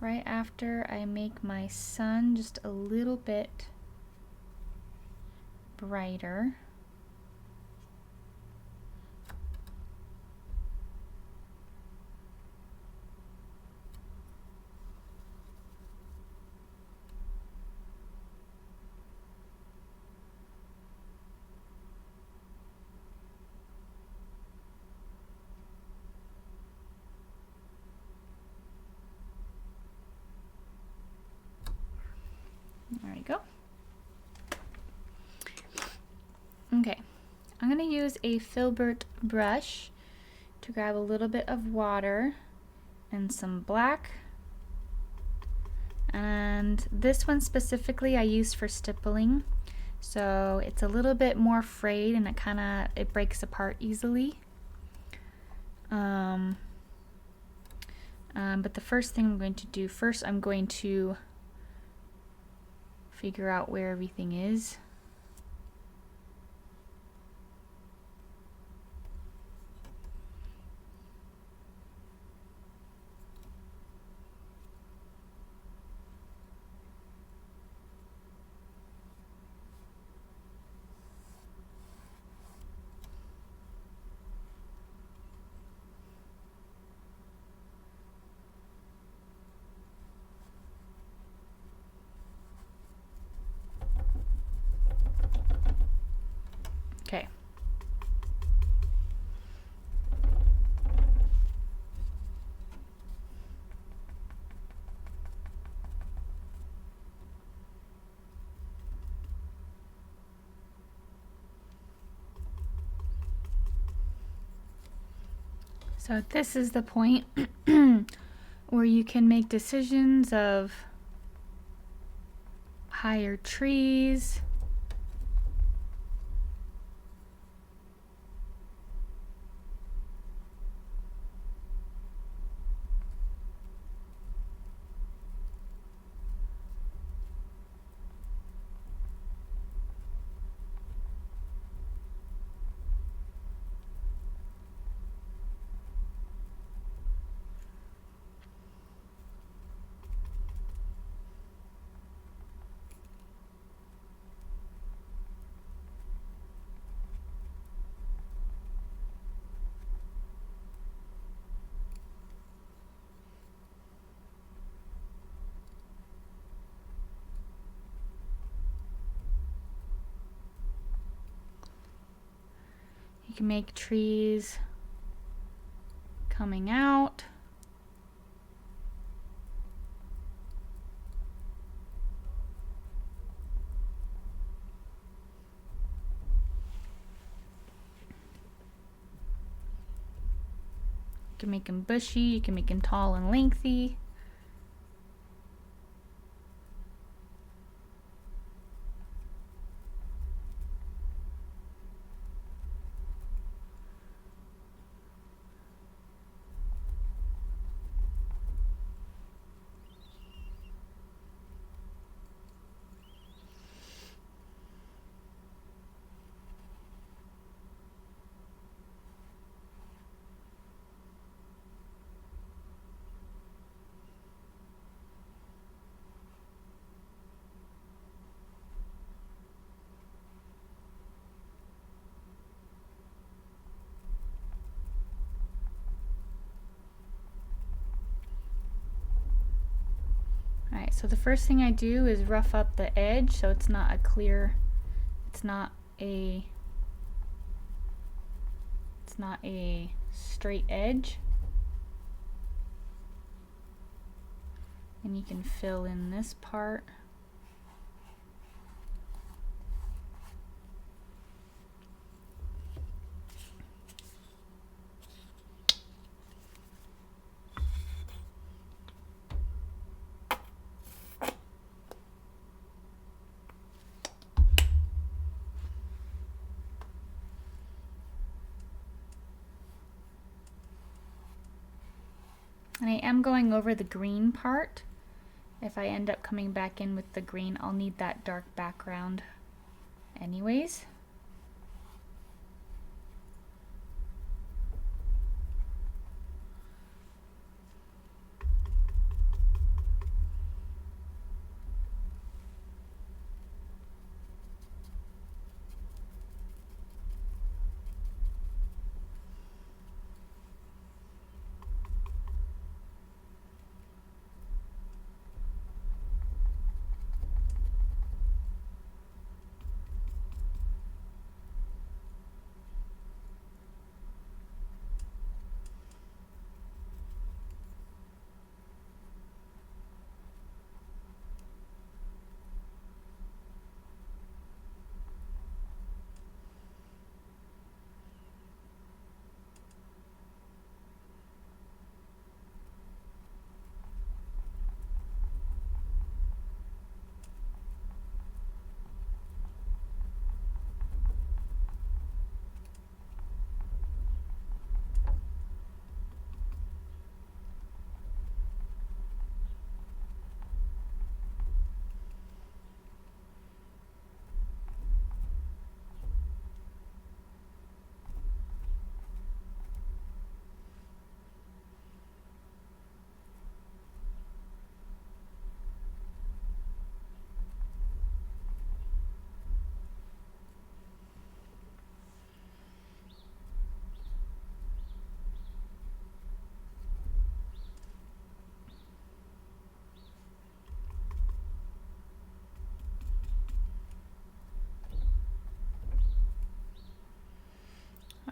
Right after I make my sun just a little bit brighter. There we go. Okay, I'm going to use a filbert brush to grab a little bit of water and some black. And this one specifically I use for stippling. So it's a little bit more frayed and it breaks apart easily. But the first thing I'm going to do, I'm going to figure out where everything is. Okay. So this is the point where you can make decisions of higher trees, you can make trees coming out. You can make them bushy, you can make them tall and lengthy. Alright, so the first thing I do is rough up the edge so it's not a straight edge. And you can fill in this part. And I am going over the green part. If I end up coming back in with the green, I'll need that dark background anyways.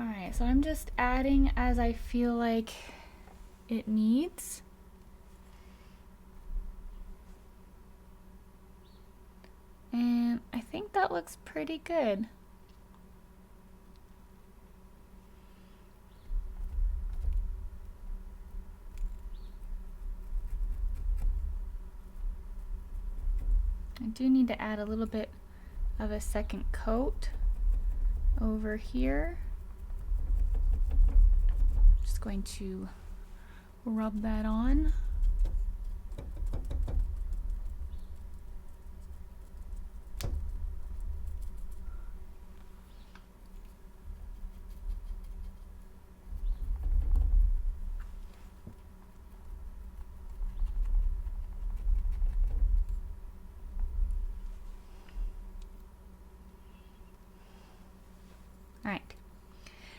Alright, so I'm just adding as I feel like it needs. And I think that looks pretty good. I do need to add a little bit of a second coat over here. Just going to rub that on. All right.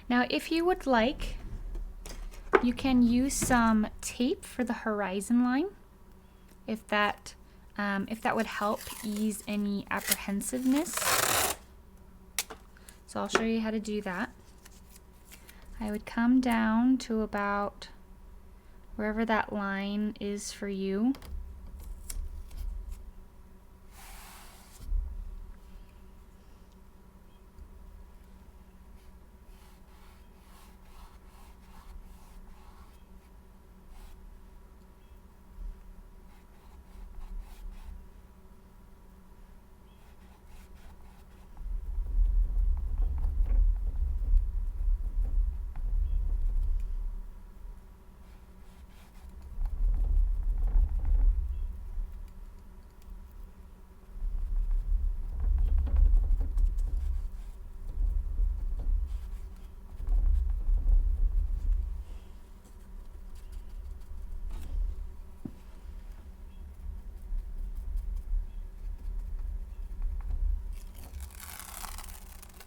Now, if you would like, you can use some tape for the horizon line, if that would help ease any apprehensiveness. So I'll show you how to do that. I would come down to about wherever that line is for you.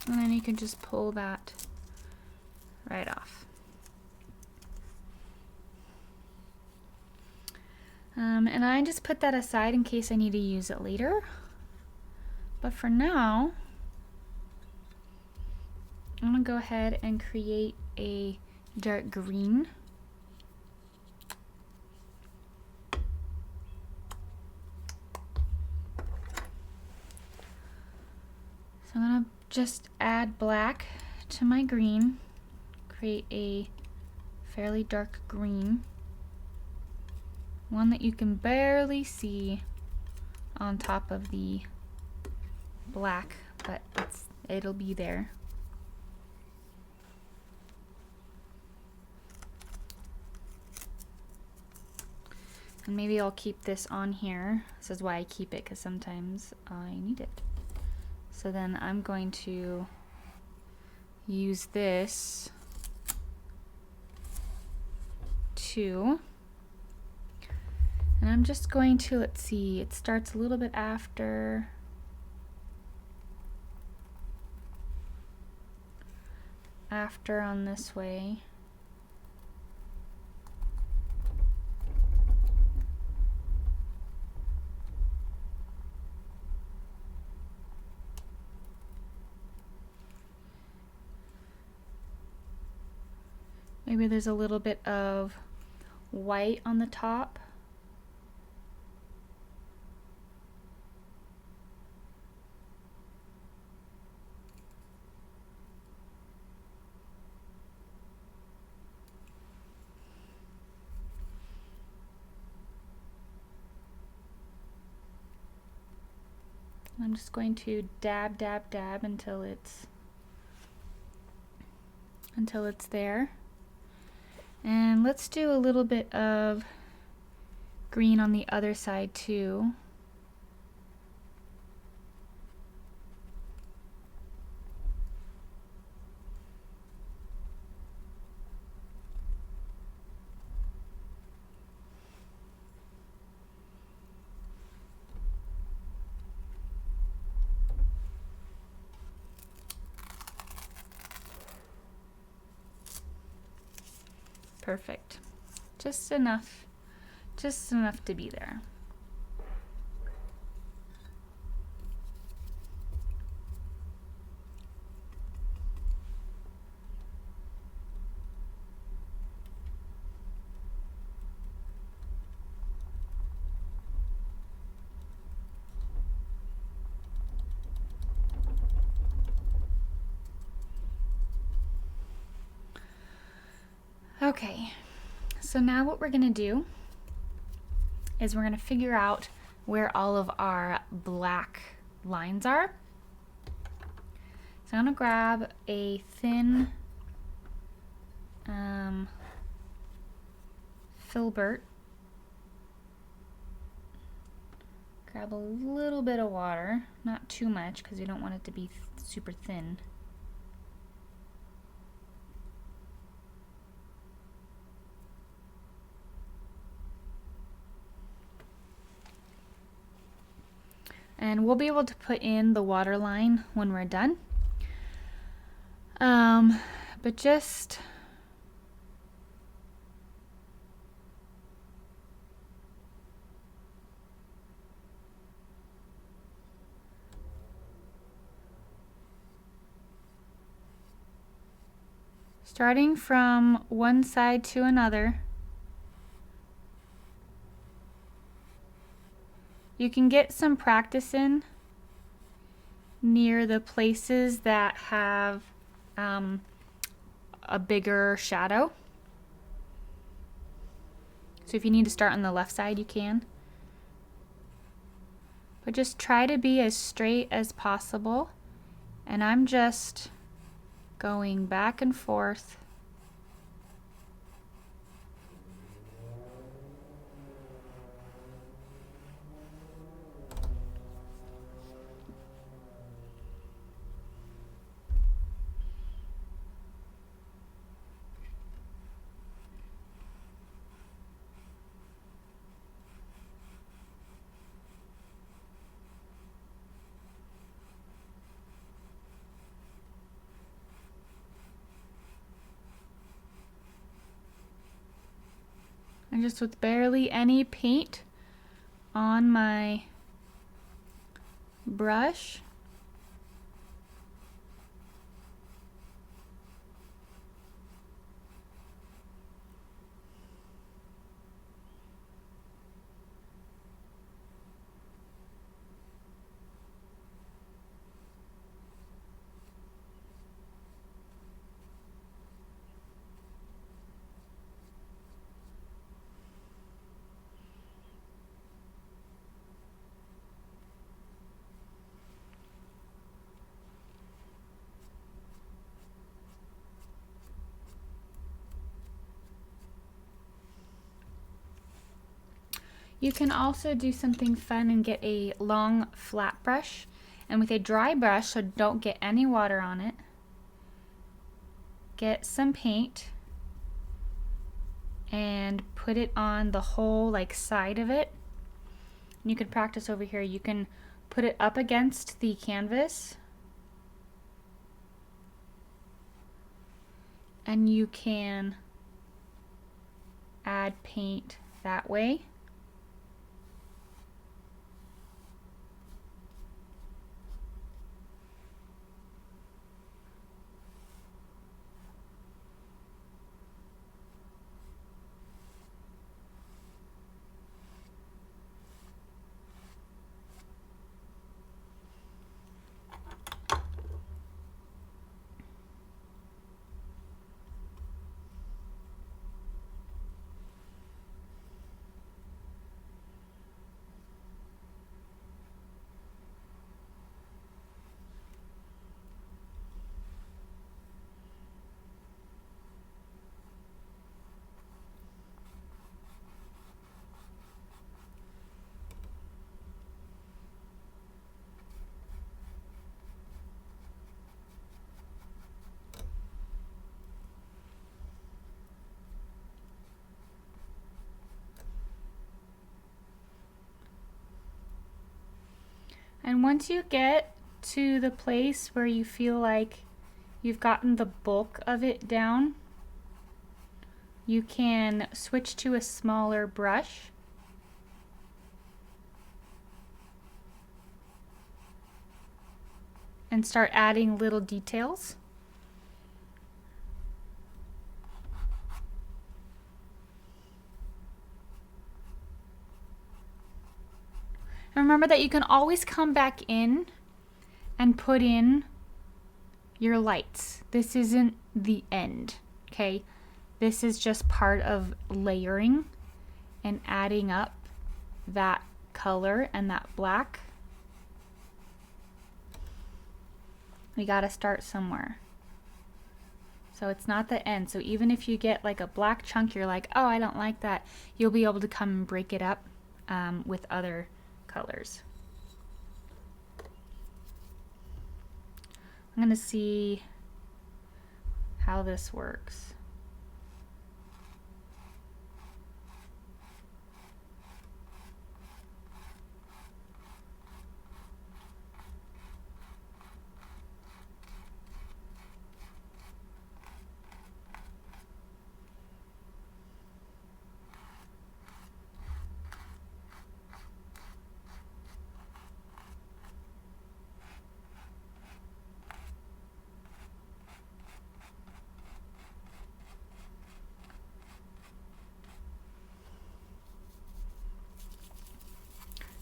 And then you can just pull that right off. And I just put that aside in case I need to use it later. But for now, I'm gonna go ahead and create a dark green. So I'm gonna just add black to my green, create a fairly dark green, one that you can barely see on top of the black, but it'll be there. And maybe I'll keep this on here. This is why I keep it, because sometimes I need it. So then I'm going to use this too. And I'm just going to, let's see, it starts a little bit after. On this way. Maybe there's a little bit of white on the top. I'm just going to dab, dab, dab until it's there. And let's do a little bit of green on the other side too. Perfect. Just enough to be there. Okay, so now what we're gonna do is we're gonna figure out where all of our black lines are. So I'm gonna grab a thin filbert, grab a little bit of water, not too much because you don't want it to be super thin. And we'll be able to put in the water line when we're done. But just starting from one side to another. You can get some practice in near the places that have a bigger shadow. So if you need to start on the left side, you can. But just try to be as straight as possible. And I'm just going back and forth. And just with barely any paint on my brush. You can also do something fun and get a long flat brush, and with a dry brush, so don't get any water on it, get some paint and put it on the whole like side of it. And you can practice over here. You can put it up against the canvas and you can add paint that way. And once you get to the place where you feel like you've gotten the bulk of it down, you can switch to a smaller brush and start adding little details. And remember that you can always come back in and put in your lights. This isn't the end, okay? This is just part of layering and adding up that color and that black. We gotta start somewhere. So it's not the end. So even if you get like a black chunk, you're like, oh, I don't like that, you'll be able to come and break it up with other colors. I'm gonna see how this works.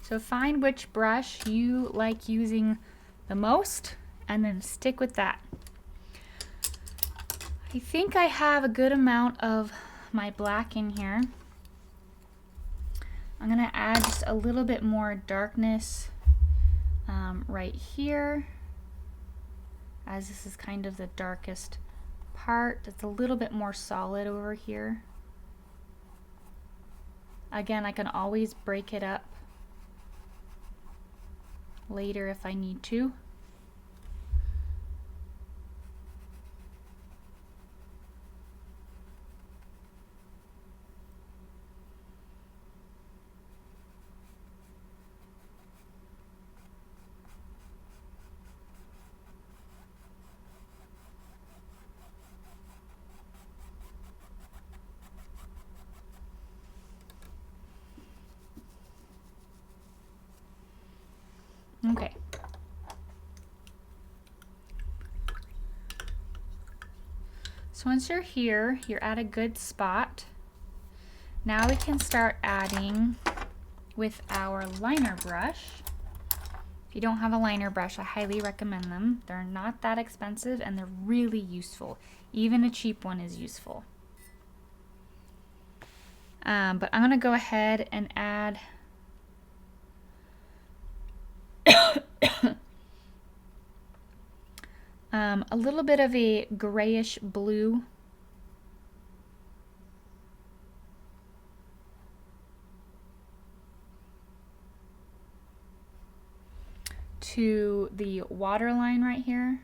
So find which brush you like using the most and then stick with that. I think I have a good amount of my black in here. I'm gonna add just a little bit more darkness right here, as this is kind of the darkest part. It's a little bit more solid over here. Again, I can always break it up later if I need to. Okay. So once you're here, you're at a good spot. Now we can start adding with our liner brush. If you don't have a liner brush, I highly recommend them. They're not that expensive and they're really useful. Even a cheap one is useful. But I'm gonna go ahead and add a little bit of a grayish blue. to the water line right here.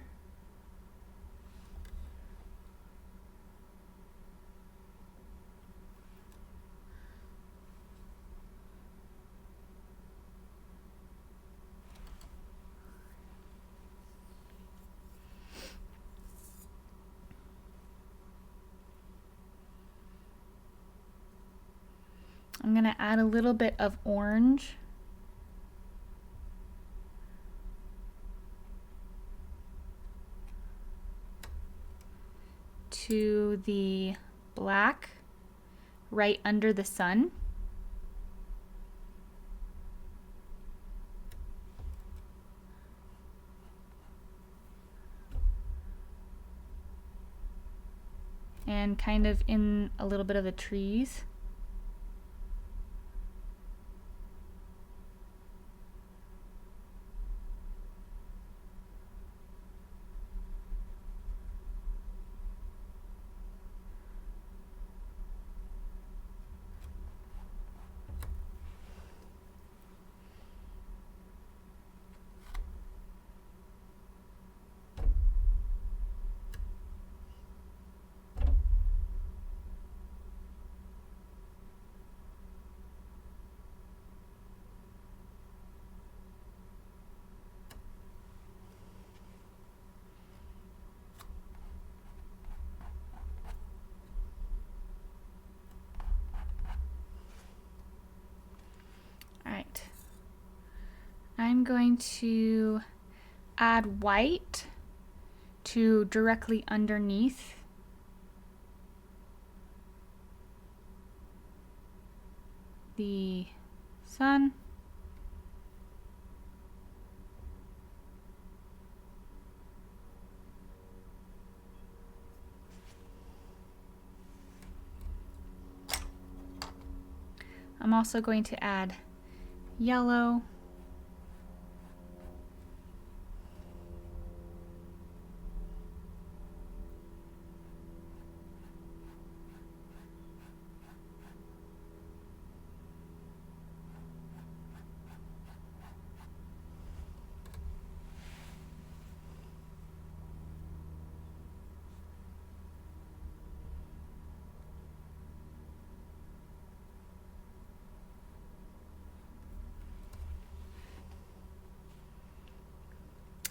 I'm going to add a little bit of orange. To the black right under the sun. And kind of in a little bit of the trees. Alright, I'm going to add white to directly underneath the sun. I'm also going to add yellow.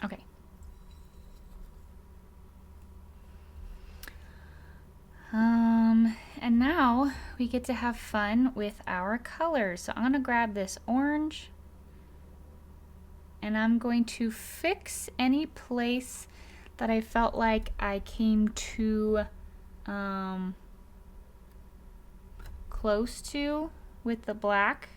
Okay. And now we get to have fun with our colors. So I'm going to grab this orange and I'm going to fix any place that I felt like I came too close to with the black.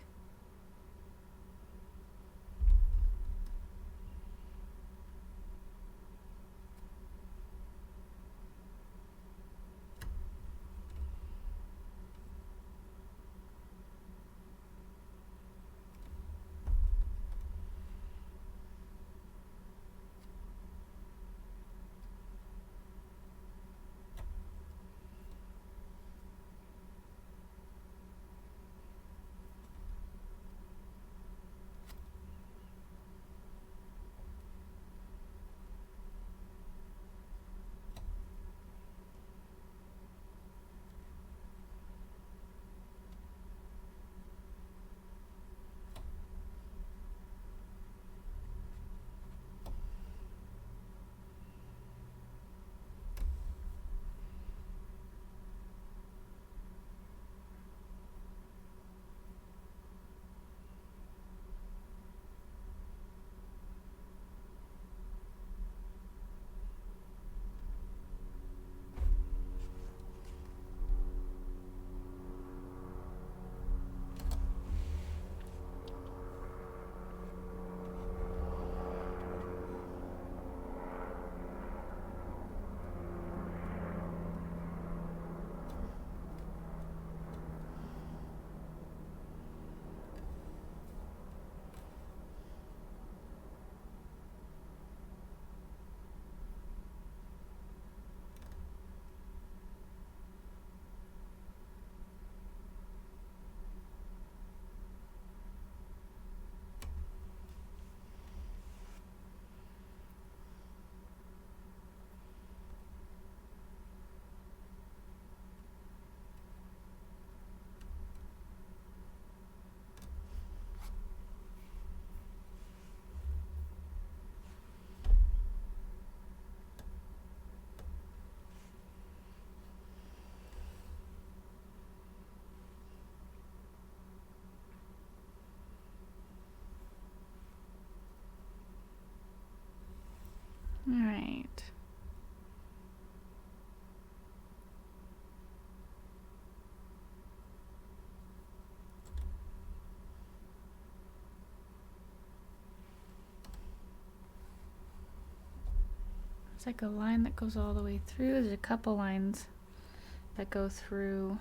It's like a line that goes all the way through. There's a couple lines that go through.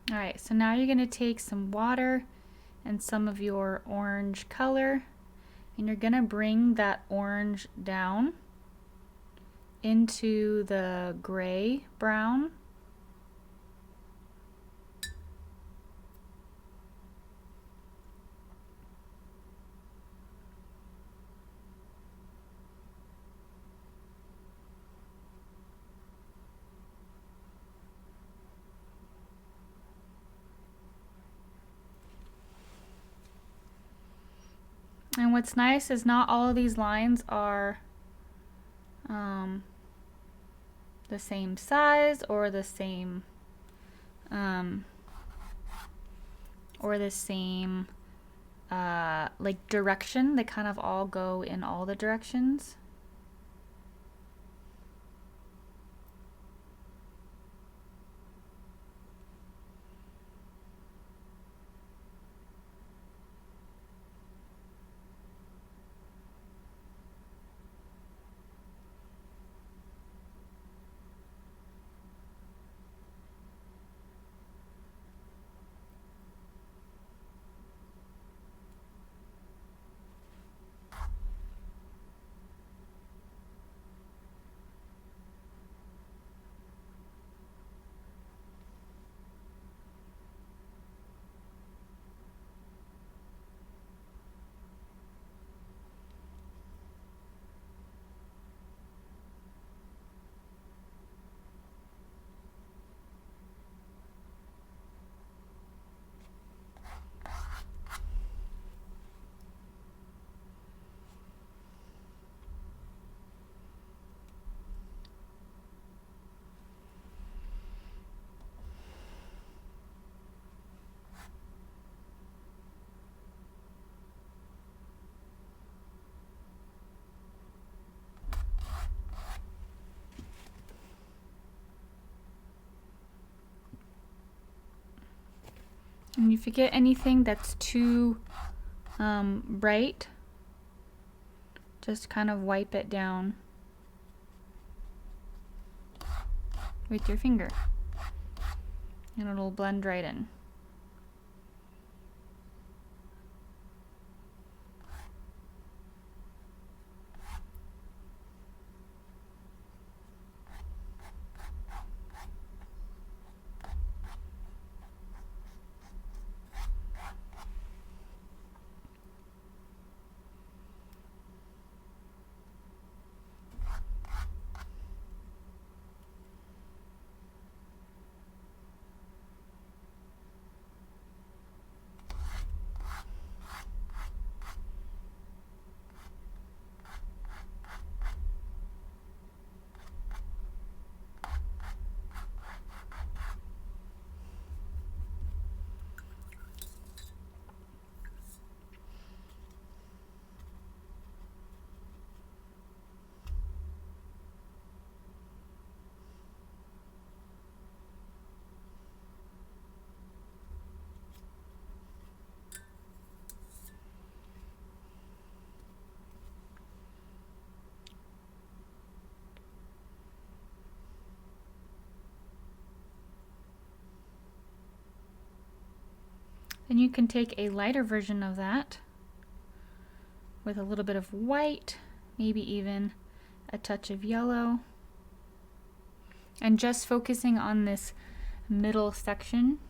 Alright, so now you're going to take some water and some of your orange color, and you're going to bring that orange down into the gray brown. And what's nice is not all of these lines are the same size or the same like direction. They kind of all go in all the directions. And if you get anything that's too bright, just kind of wipe it down with your finger and it'll blend right in. Then you can take a lighter version of that with a little bit of white, maybe even a touch of yellow, and just focusing on this middle section.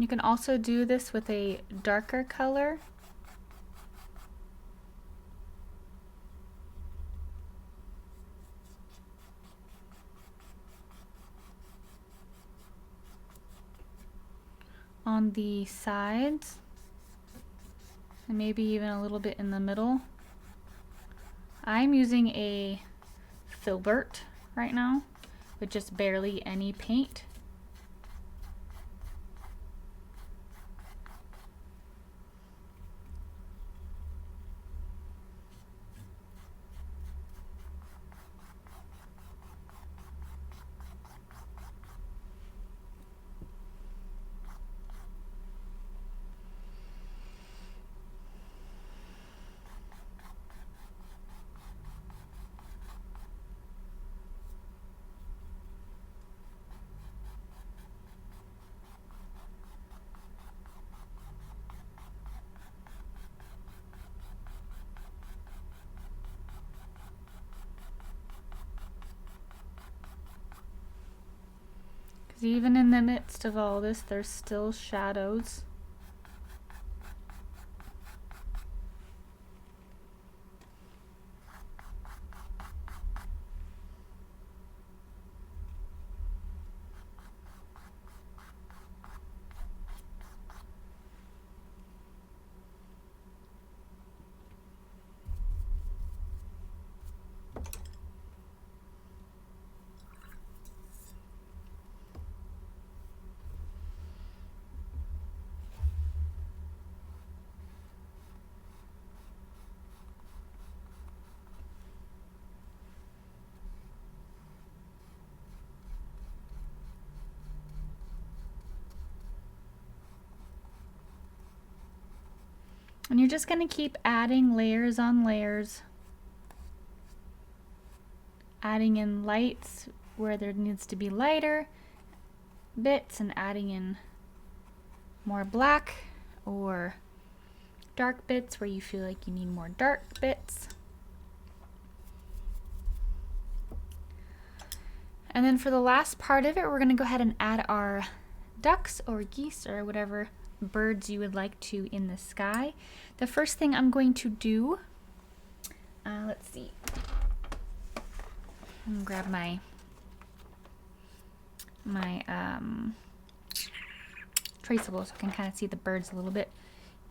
You can also do this with a darker color. On the sides, and maybe even a little bit in the middle. I'm using a filbert right now with just barely any paint. Even in the midst of all this, there's still shadows. And you're just going to keep adding layers on layers, adding in lights where there needs to be lighter bits and adding in more black or dark bits where you feel like you need more dark bits. And then for the last part of it, we're going to go ahead and add our ducks or geese or whatever birds you would like to in the sky. The first thing I'm going to do, let's see, I'm gonna grab my traceable so I can kind of see the birds a little bit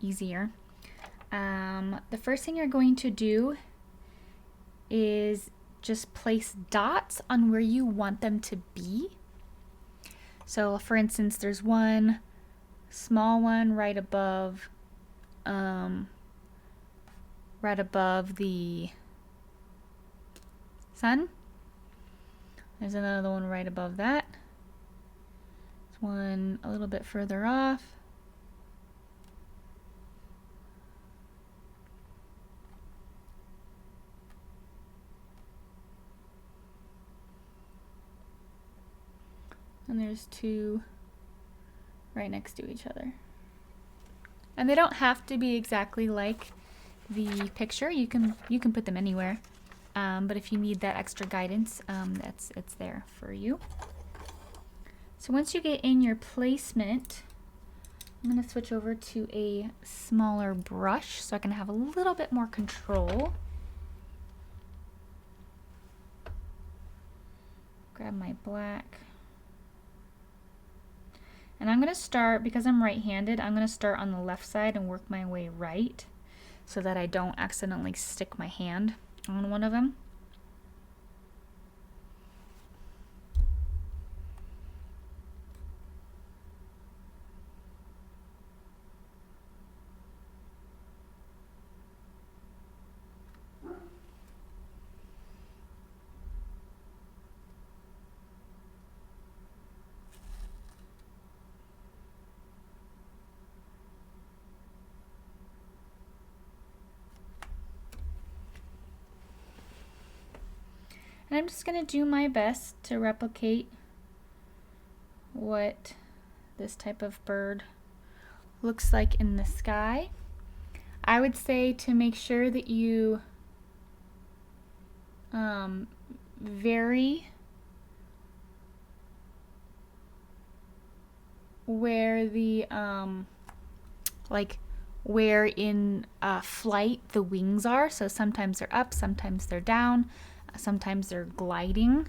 easier. The first thing you're going to do is just place dots on where you want them to be. So for instance, there's one small one right above the sun. There's another one right above that. There's one a little bit further off. And there's two right next to each other. And they don't have to be exactly like the picture. You can put them anywhere. But if you need that extra guidance, it's there for you. So once you get in your placement, I'm going to switch over to a smaller brush so I can have a little bit more control. Grab my black. And I'm going to start, because I'm right-handed, I'm going to start on the left side and work my way right so that I don't accidentally stick my hand on one of them. And I'm just going to do my best to replicate what this type of bird looks like in the sky. I would say to make sure that you vary where the like where in flight the wings are. So sometimes they're up, sometimes they're down, sometimes they're gliding.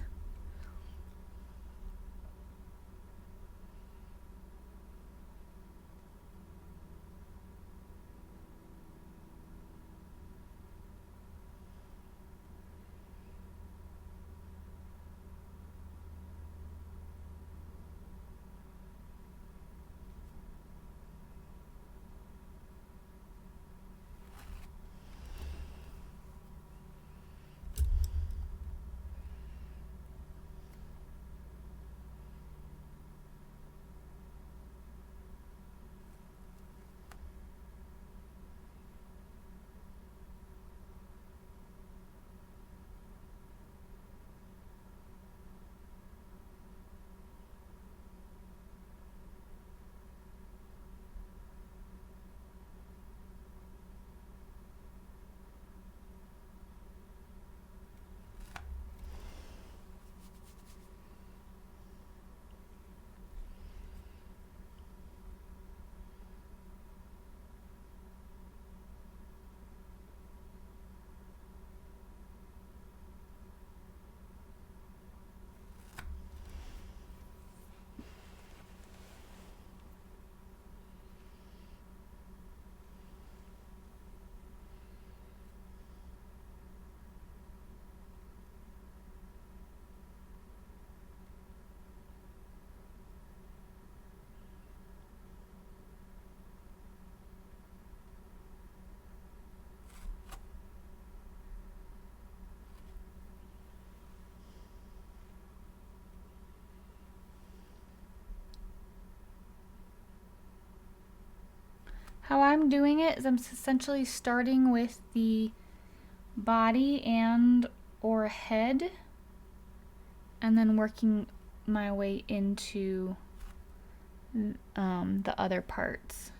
How I'm doing it is I'm essentially starting with the body and or head, and then working my way into the other parts.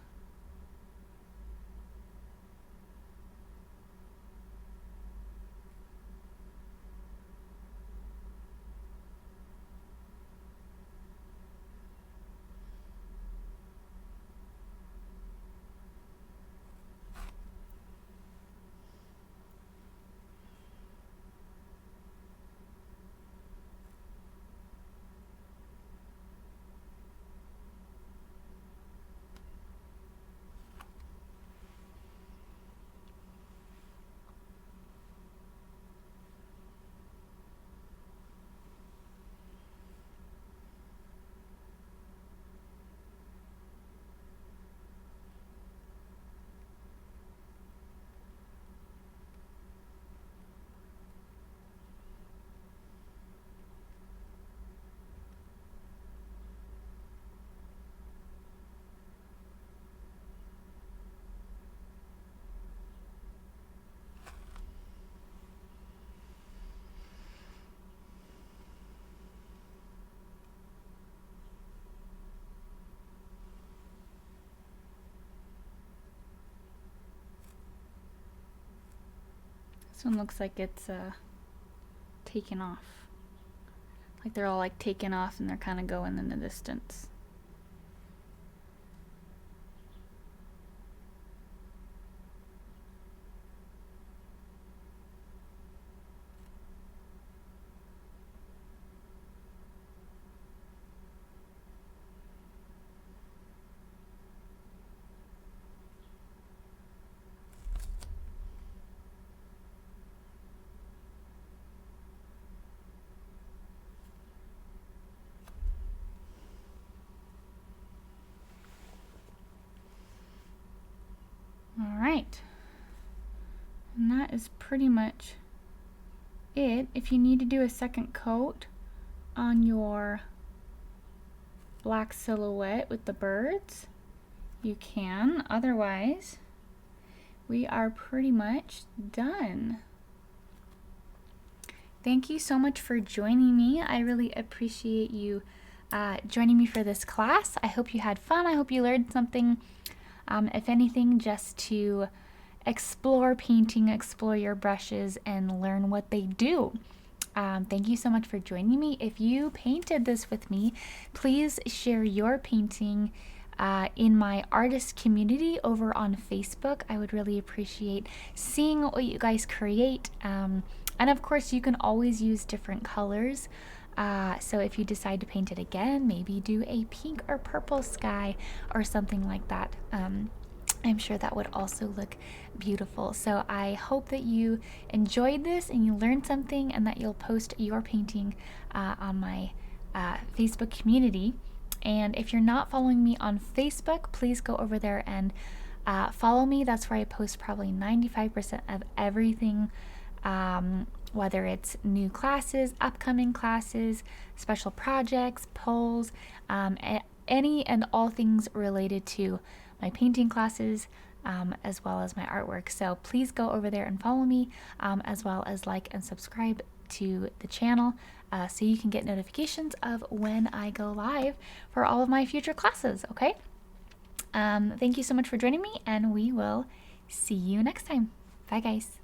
This one looks like it's taken off. Like they're all like taken off and they're kind of going in the distance. Alright, and that is pretty much it. If you need to do a second coat on your black silhouette with the birds, you can. Otherwise, we are pretty much done. Thank you so much for joining me. I really appreciate you joining me for this class. I hope you had fun. I hope you learned something. If anything, just to explore painting, explore your brushes, and learn what they do. Thank you so much for joining me. If you painted this with me, please share your painting in my artist community over on Facebook. I would really appreciate seeing what you guys create. And of course, you can always use different colors. So if you decide to paint it again, maybe do a pink or purple sky or something like that. I'm sure that would also look beautiful. So I hope that you enjoyed this and you learned something, and that you'll post your painting on my Facebook community. And if you're not following me on Facebook, please go over there and follow me. That's where I post probably 95% of everything, whether it's new classes, upcoming classes, special projects, polls, any and all things related to my painting classes, as well as my artwork. So please go over there and follow me, as well as like and subscribe to the channel, so you can get notifications of when I go live for all of my future classes. Okay. Thank you so much for joining me, and we will see you next time. Bye guys.